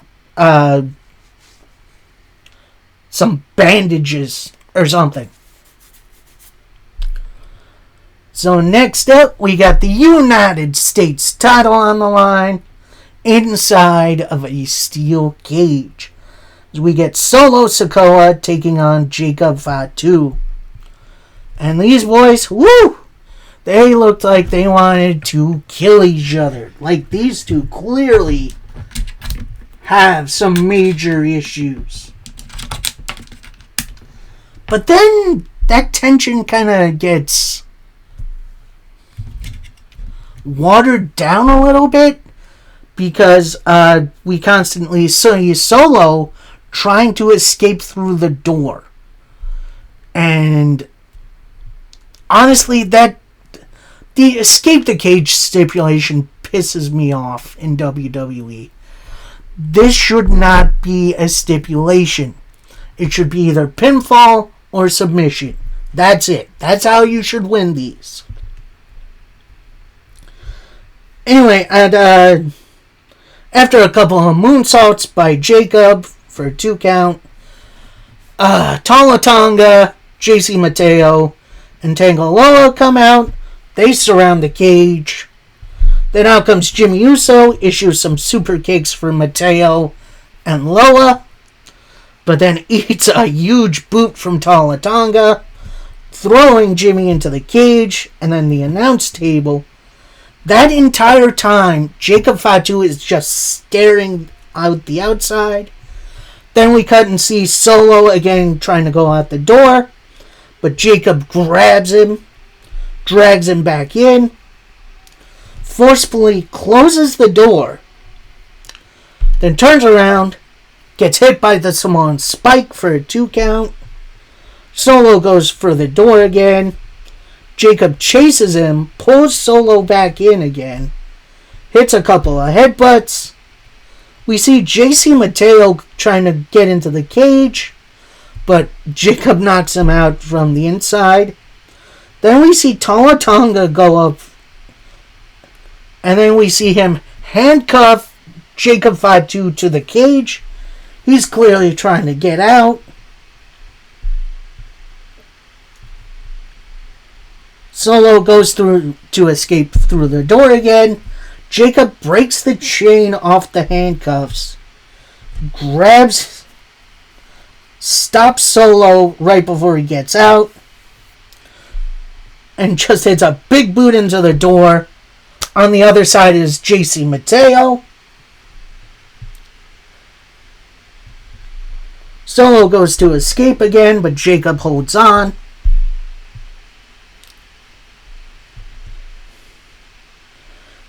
bandages or something. So next up, we got the United States title on the line inside of a steel cage. We get Solo Sikoa taking on Jacob Fatu. And these boys, woo! They looked like they wanted to kill each other. Like these two clearly have some major issues. But then that tension kind of gets watered down a little bit because we constantly see Solo trying to escape through the door. And honestly, the escape the cage stipulation pisses me off in WWE. This should not be a stipulation. It should be either pinfall or submission. That's it. That's how you should win these. Anyway, after a couple of moonsaults by Jacob for a 2 count, Tala Tonga, JC Mateo, and Tangaloa come out. They surround the cage. Then out comes Jimmy Uso, issues some super kicks for Mateo and Loa, but then eats a huge boot from Tala Tonga, throwing Jimmy into the cage and then the announce table. That entire time, Jacob Fatu is just staring out the outside. Then we cut and see Solo again trying to go out the door, but Jacob grabs him, drags him back in, forcefully closes the door, then turns around, gets hit by the Samoan spike for a 2 count. Solo goes for the door again. Jacob chases him, pulls Solo back in again, hits a couple of headbutts. We see JC Mateo trying to get into the cage, but Jacob knocks him out from the inside. Then we see Tala Tonga go up, and then we see him handcuff Jacob Fatu to the cage. He's clearly trying to get out. Solo goes through to escape through the door again. Jacob breaks the chain off the handcuffs, stops Solo right before he gets out, and just hits a big boot into the door. On the other side is JC Mateo. Solo goes to escape again, but Jacob holds on.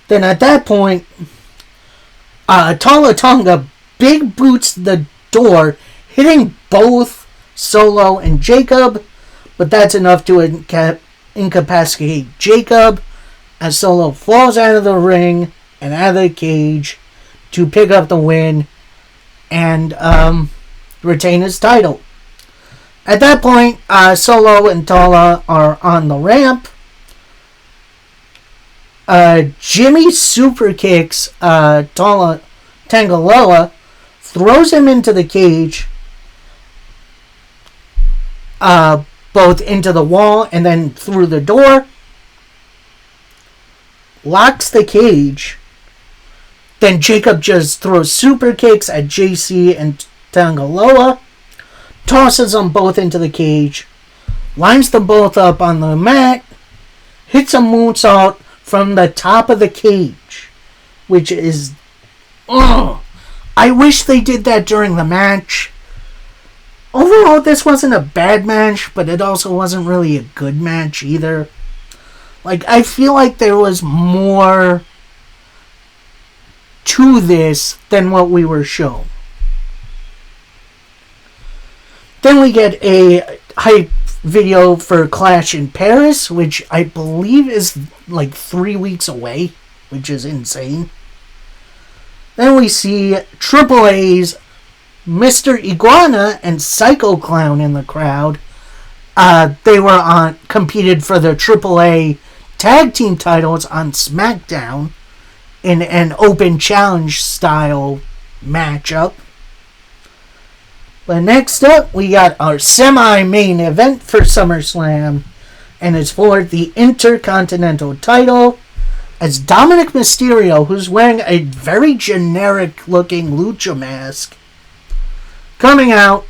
Then at that point, Tala Tonga big boots the door, hitting both Solo and Jacob, but that's enough to incapacitate Jacob as Solo falls out of the ring and out of the cage to pick up the win and retain his title. At that point, Solo and Tala are on the ramp. Jimmy super kicks Tangaloa, throws him into the cage, both into the wall and then through the door, locks the cage. Then Jacob just throws super kicks at JC and Tangaloa, tosses them both into the cage, lines them both up on the mat, hits a moonsault from the top of the cage, which is, I wish they did that during the match. Overall, this wasn't a bad match, but it also wasn't really a good match either. Like, I feel like there was more to this than what we were shown. Then we get a hype video for Clash in Paris, which I believe is like 3 weeks away, which is insane. Then we see AAA's Mr. Iguana and Psycho Clown in the crowd. They were competed for the AAA tag team titles on SmackDown in an open challenge style matchup. But next up, we got our semi-main event for SummerSlam, and it's for the Intercontinental title, as Dominic Mysterio, who's wearing a very generic-looking lucha mask, coming out,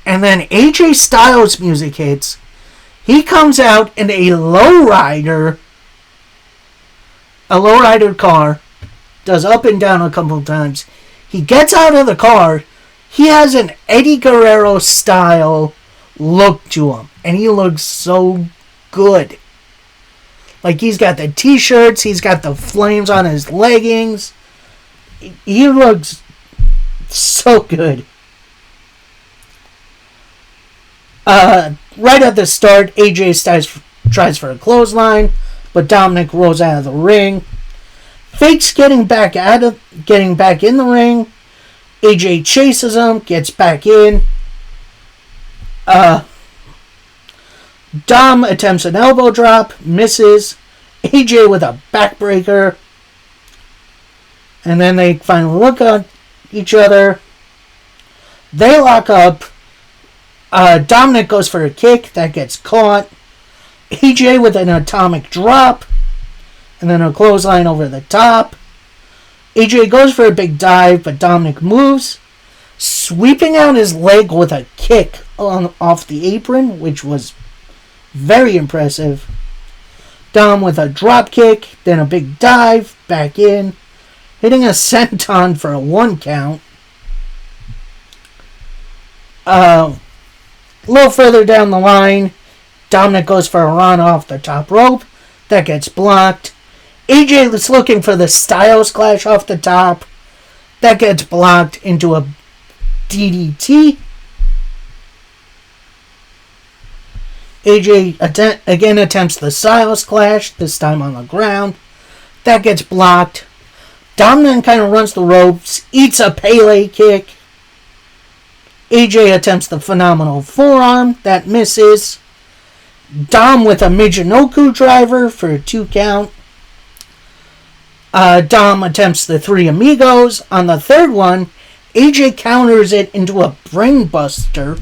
and then AJ Styles music hits. He comes out in a lowrider car, does up and down a couple of times. He gets out of the car. He has an Eddie Guerrero style look to him. And he looks so good. Like, he's got the t-shirts, he's got the flames on his leggings. He looks so good. Right at the start, AJ tries for a clothesline, but Dominic rolls out of the ring. Fakes getting back in the ring. AJ chases him, gets back in. Dom attempts an elbow drop, misses. AJ with a backbreaker. And then they finally look at each other. They lock up. Dominic goes for a kick. That gets caught. AJ with an atomic drop. And then a clothesline over the top. AJ goes for a big dive, but Dominic moves. Sweeping out his leg with a kick off the apron, which was very impressive. Dom with a drop kick, then a big dive, back in. Hitting a senton for a 1 count. A little further down the line, Dominic goes for a run off the top rope. That gets blocked. AJ is looking for the Styles Clash off the top. That gets blocked into a DDT. AJ again attempts the Styles Clash, this time on the ground. That gets blocked. Dom then kind of runs the ropes, eats a Pele kick. AJ attempts the phenomenal forearm, that misses. Dom with a Michinoku driver for a 2 count. Dom attempts the 3 amigos. On the third one, AJ counters it into a brainbuster.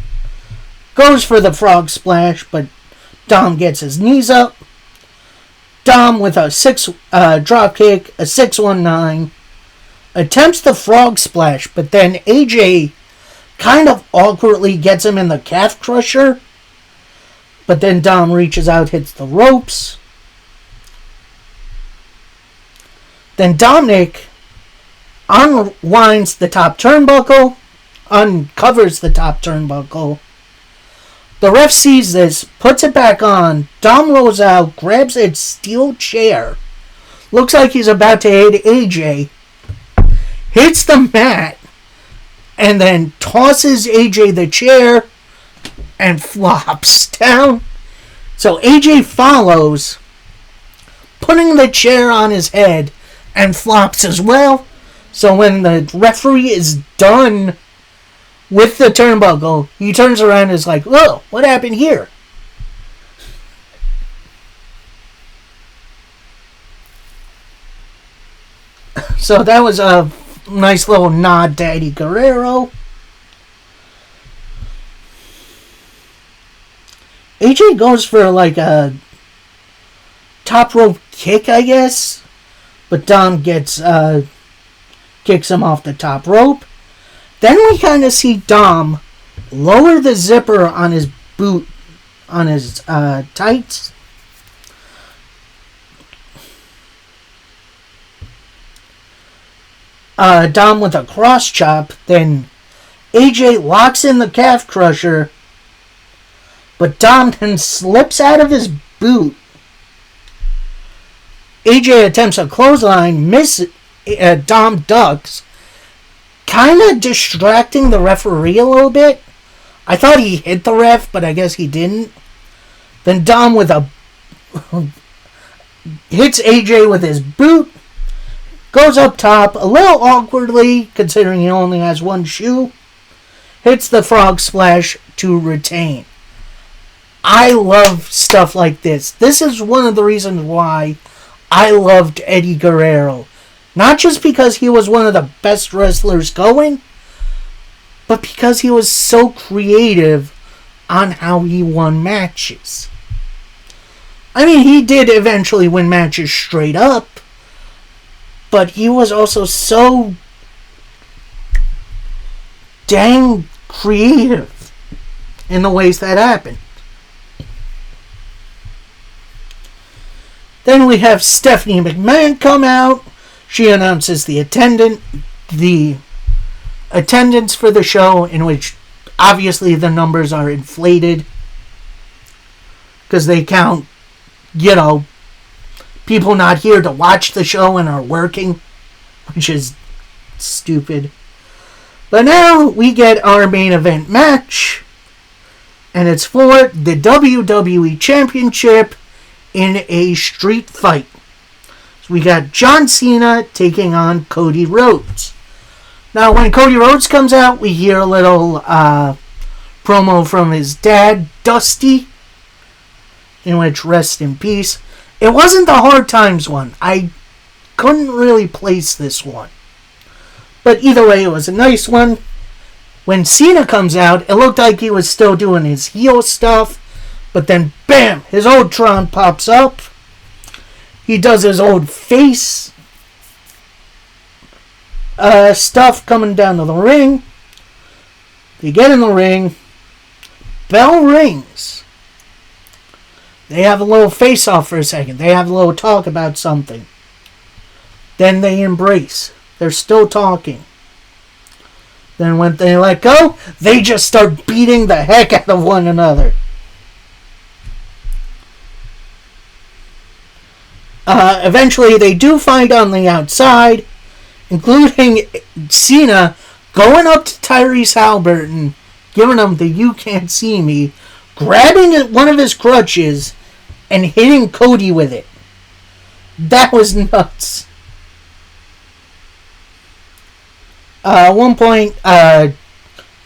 Goes for the frog splash, but Dom gets his knees up. Dom with a drop kick, a 619. Attempts the frog splash, but then AJ kind of awkwardly gets him in the calf crusher. But then Dom reaches out, hits the ropes. Then Dominic unwinds the top turnbuckle, uncovers the top turnbuckle. The ref sees this, puts it back on. Dom rolls out, grabs a steel chair. Looks like he's about to hit AJ. Hits the mat, and then tosses AJ the chair and flops down. So AJ follows, putting the chair on his head, and flops as well. So when the referee is done with the turnbuckle, he turns around and is like, "Whoa, what happened here?" So that was a nice little nod to Eddie Guerrero. AJ goes for like a top rope kick, I guess. But Dom kicks him off the top rope. Then we kind of see Dom lower the zipper on his boot, on his tights. Dom with a cross chop. Then AJ locks in the calf crusher. But Dom then slips out of his boot. AJ attempts a clothesline. Dom ducks. Kind of distracting the referee a little bit. I thought he hit the ref, but I guess he didn't. Then Dom with a hits AJ with his boot. Goes up top a little awkwardly, considering he only has one shoe. Hits the frog splash to retain. I love stuff like this. This is one of the reasons why I loved Eddie Guerrero. Not just because he was one of the best wrestlers going, but because he was so creative on how he won matches. I mean, he did eventually win matches straight up, but he was also so dang creative in the ways that happened. Then we have Stephanie McMahon come out. She announces the attendance for the show, in which obviously the numbers are inflated because they count, people not here to watch the show and are working, which is stupid. But now we get our main event match, and it's for the WWE Championship in a street fight. So we got John Cena taking on Cody Rhodes. Now, when Cody Rhodes comes out, we hear a little promo from his dad, Dusty, in which, rest in peace. It wasn't the Hard Times one. I couldn't really place this one. But either way, it was a nice one. When Cena comes out, it looked like he was still doing his heel stuff. But then, bam, his old Tron pops up. He does his old face stuff coming down to the ring. They get in the ring. Bell rings. They have a little face-off for a second. They have a little talk about something. Then they embrace. They're still talking. Then when they let go, they just start beating the heck out of one another. Eventually, they do fight on the outside, including Cena going up to Tyrese Halliburton, giving him the "you can't see me," grabbing one of his crutches, and hitting Cody with it. That was nuts. At one point,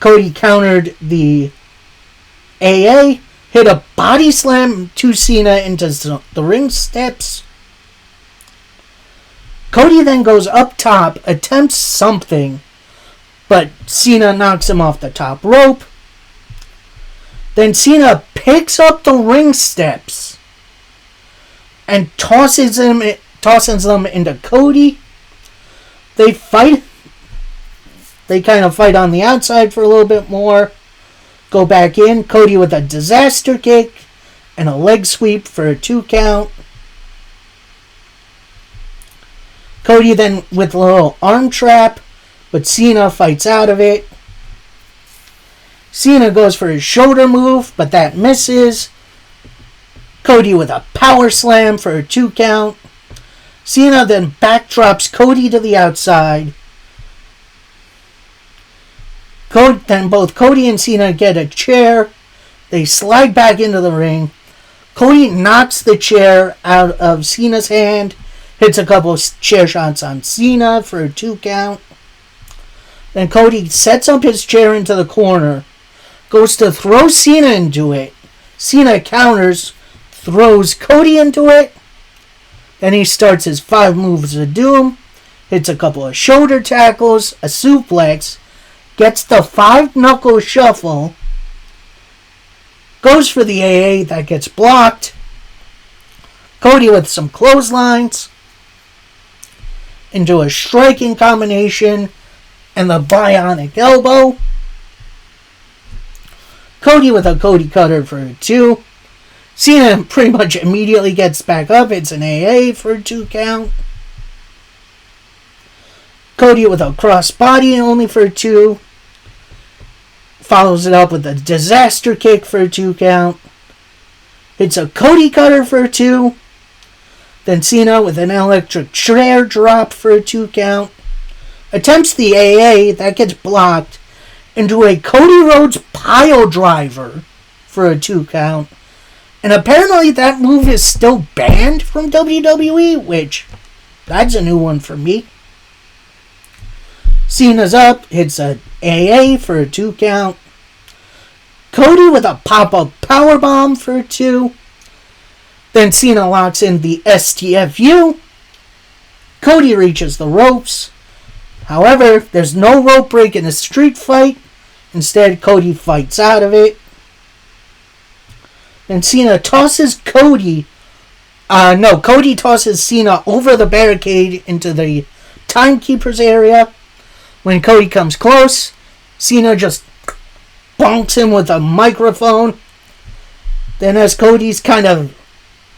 Cody countered the AA, hit a body slam to Cena into the ring steps. Cody then goes up top, attempts something, but Cena knocks him off the top rope. Then Cena picks up the ring steps and tosses them into Cody. They fight. They kind of fight on the outside for a little bit more. Go back in. Cody with a disaster kick and a leg sweep for a 2 count. Cody then with a little arm trap, but Cena fights out of it. Cena goes for his shoulder move, but that misses. Cody with a power slam for a 2 count. Cena then backdrops Cody to the outside. Then both Cody and Cena get a chair. They slide back into the ring. Cody knocks the chair out of Cena's hand. Hits a couple of chair shots on Cena for a 2 count. Then Cody sets up his chair into the corner. Goes to throw Cena into it. Cena counters. Throws Cody into it. Then he starts his 5 moves of doom. Hits a couple of shoulder tackles. A suplex. Gets the 5-knuckle shuffle. Goes for the AA. That gets blocked. Cody with some clotheslines. Into a striking combination. And the bionic elbow. Cody with a Cody cutter for a 2. Cena pretty much immediately gets back up. It's an AA for a 2 count. Cody with a crossbody only for a 2. Follows it up with a disaster kick for a 2 count. Hits a Cody cutter for a 2. Then Cena with an electric chair drop for a 2 count. Attempts the AA. That gets blocked. Into a Cody Rhodes pile driver for a 2 count. And apparently that move is still banned from WWE, which, that's a new one for me. Cena's up, hits a AA for a 2 count. Cody with a pop-up powerbomb for a 2. Then Cena locks in the STFU. Cody reaches the ropes. However, there's no rope break in a street fight. Instead, Cody fights out of it. Then Cena tosses Cody. Cody tosses Cena over the barricade into the timekeeper's area. When Cody comes close, Cena just bonks him with a microphone. Then as Cody's kind of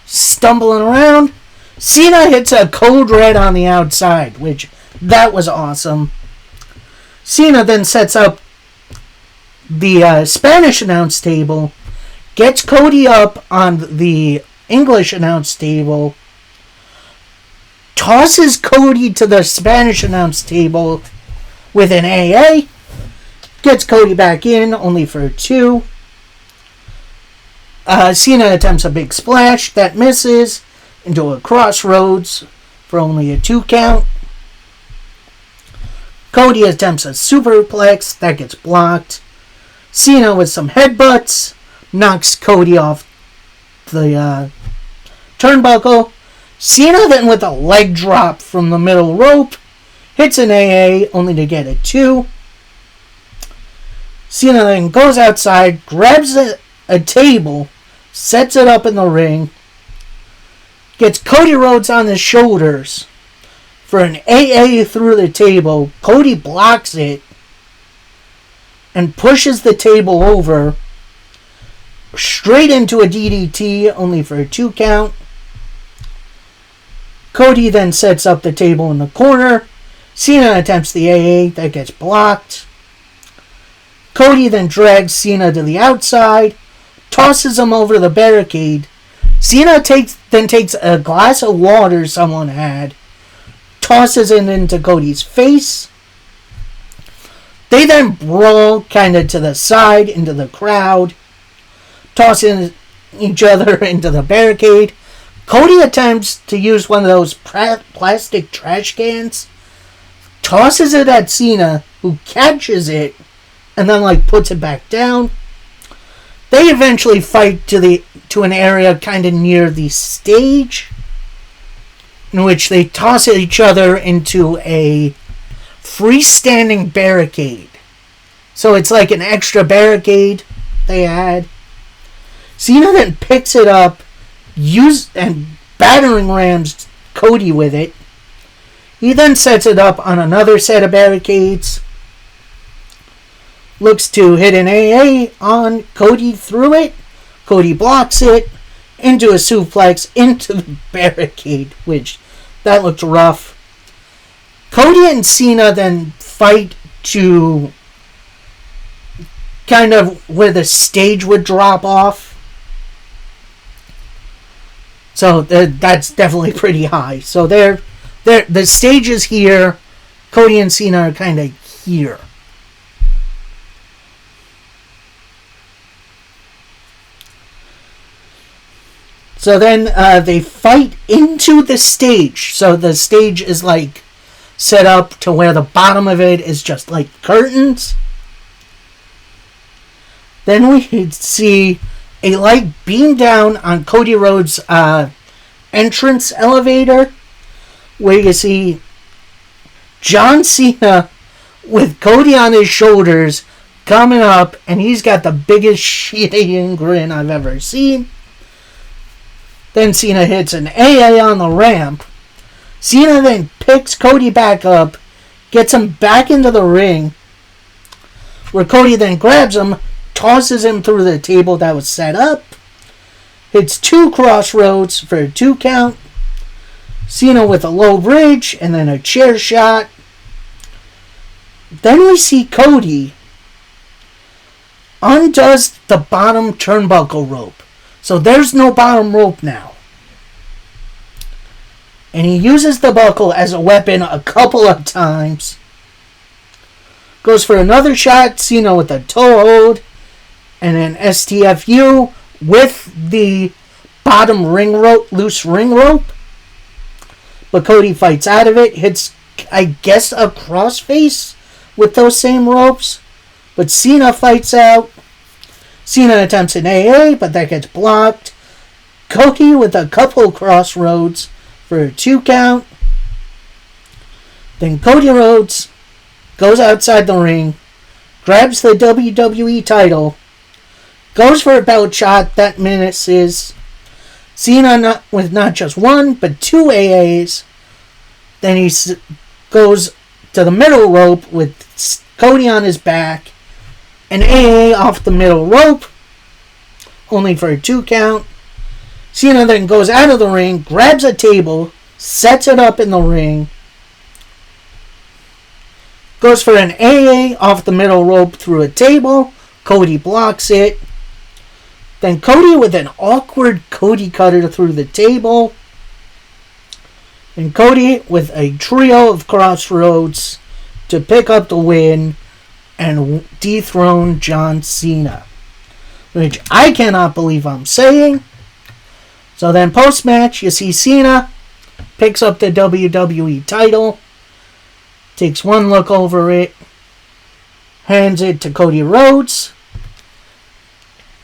stumbling around, Cena hits a code red on the outside, which that was awesome. Cena then sets up the Spanish announce table, gets Cody up on the English announce table, tosses Cody to the Spanish announce table with an AA, gets Cody back in, only for a 2. Cena attempts a big splash, that misses, into a crossroads for only a 2 count. Cody attempts a superplex, that gets blocked. Cena with some headbutts knocks Cody off the turnbuckle. Cena then with a leg drop from the middle rope hits an AA only to get a 2. Cena then goes outside, grabs a table, sets it up in the ring, gets Cody Rhodes on his shoulders for an AA through the table. Cody blocks it and pushes the table over straight into a DDT, only for a 2 count. Cody then sets up the table in the corner. Cena attempts the AA, that gets blocked. Cody then drags Cena to the outside, tosses him over the barricade. Cena then takes a glass of water someone had, tosses it into Cody's face. They then brawl kind of to the side into the crowd, tossing each other into the barricade. Cody attempts to use one of those plastic trash cans, tosses it at Cena, who catches it and then puts it back down. They eventually fight to an area kind of near the stage, in which they toss each other into a freestanding barricade. So it's like an extra barricade they had. Cena then picks it up, and battering rams Cody with it. He then sets it up on another set of barricades. Looks to hit an AA on Cody through it. Cody blocks it into a suplex into the barricade, which that looked rough. Cody and Cena then fight to kind of where the stage would drop off. So that's definitely pretty high. So the stage is here. Cody and Cena are kind of here. So then they fight into the stage. So the stage is set up to where the bottom of it is just curtains. Then we see a light beam down on Cody Rhodes' entrance elevator, where you see John Cena with Cody on his shoulders coming up, and he's got the biggest shit-eating grin I've ever seen. Then Cena hits an AA on the ramp. Cena then picks Cody back up, gets him back into the ring, where Cody then grabs him, tosses him through the table that was set up, hits 2 crossroads for a 2 count. Cena with a low bridge and then a chair shot. Then we see Cody undoes the bottom turnbuckle rope. So there's no bottom rope now. And he uses the buckle as a weapon a couple of times. Goes for another shot. Cena with a toe hold. And an STFU with the bottom ring rope, loose ring rope. But Cody fights out of it. Hits, I guess, a crossface with those same ropes. But Cena fights out. Cena attempts an AA, but that gets blocked. Cody with a couple crossroads for a 2 count. Then Cody Rhodes goes outside the ring, grabs the WWE title, goes for a belt shot, that misses. Cena with not just 1, but 2 AAs. Then he goes to the middle rope with Cody on his back. An AA off the middle rope, only for a 2 count. Cena then goes out of the ring, grabs a table, sets it up in the ring, goes for an AA off the middle rope through a table, Cody blocks it. Then Cody with an awkward Cody cutter through the table. And Cody with a trio of crossroads to pick up the win and dethrone John Cena. Which I cannot believe I'm saying. So then post-match, you see Cena picks up the WWE title, takes one look over it, hands it to Cody Rhodes.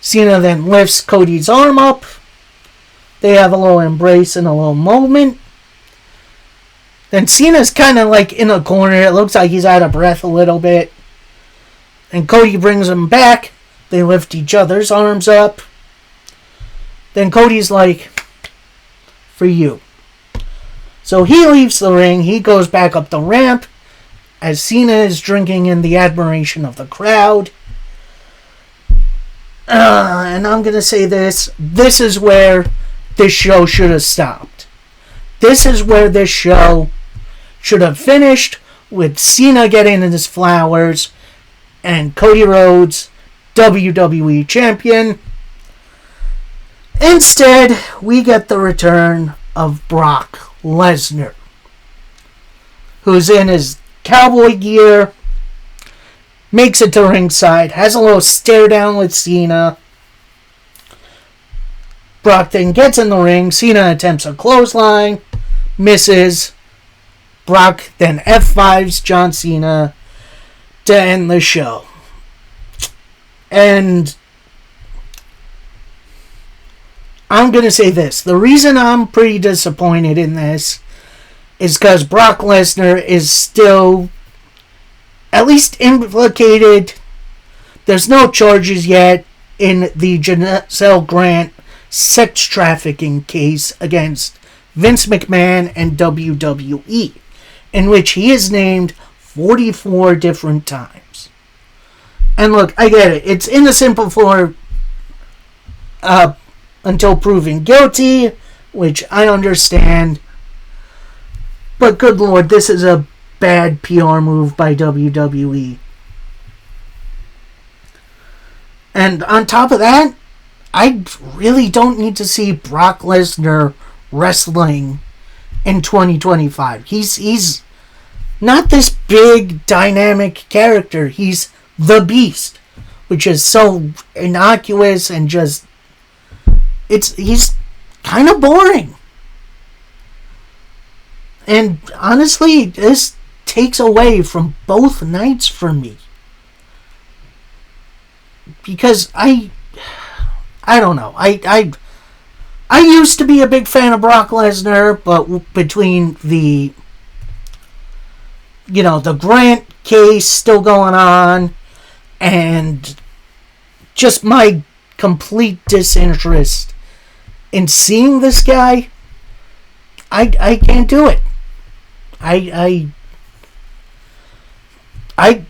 Cena then lifts Cody's arm up. They have a little embrace and a little moment. Then Cena's kind of like in a corner. It looks like he's out of breath a little bit. And Cody brings him back. They lift each other's arms up. Then Cody's like, for you. So he leaves the ring. He goes back up the ramp as Cena is drinking in the admiration of the crowd. And I'm going to say this. This is where this show should have stopped. This is where this show should have finished with Cena getting his flowers and Cody Rhodes, WWE Champion. Instead, we get the return of Brock Lesnar, who's in his cowboy gear, makes it to ringside, has a little stare down with Cena. Brock then gets in the ring. Cena attempts a clothesline, misses. Brock then F5s John Cena to end the show. And I'm going to say this. The reason I'm pretty disappointed in this is because Brock Lesnar is still at least implicated. There's no charges yet in the Giselle Grant sex trafficking case against Vince McMahon and WWE, in which he is named 44 different times. And look, I get it. It's innocent before until proven guilty, which I understand. But good lord, this is a bad PR move by WWE. And on top of that, I really don't need to see Brock Lesnar wrestling in 2025. He's not this big dynamic character. He's the Beast, which is so innocuous and just he's kind of boring. And honestly, this takes away from both nights for me. Because I don't know. I used to be a big fan of Brock Lesnar, but between the Grant case still going on and just my complete disinterest in seeing this guy, I can't do it. I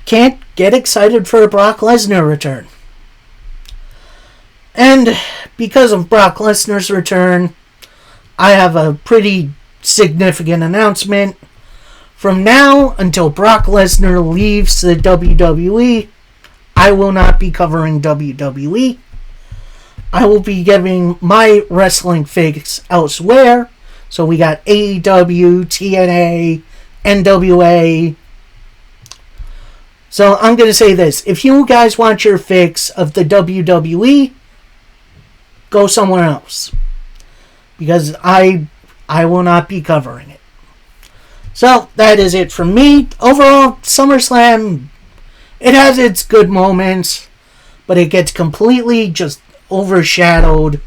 can't get excited for a Brock Lesnar return. And because of Brock Lesnar's return, I have a pretty significant announcement. From now until Brock Lesnar leaves the WWE, I will not be covering WWE. I will be giving my wrestling fix elsewhere. So we got AEW, TNA, NWA. So I'm going to say this. If you guys want your fix of the WWE, go somewhere else. Because I will not be covering it. So that is it from me. Overall, SummerSlam, it has its good moments, but it gets completely just overshadowed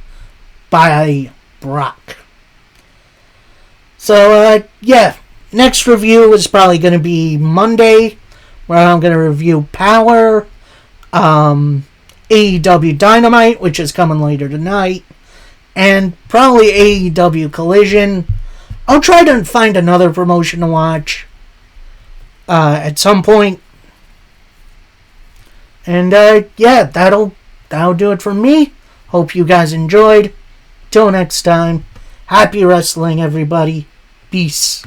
by Brock. So, next review is probably going to be Monday, where I'm going to review Power, AEW Dynamite, which is coming later tonight, and probably AEW Collision. I'll try to find another promotion to watch at some point. And, that'll do it for me. Hope you guys enjoyed. Till next time, happy wrestling, everybody. Peace.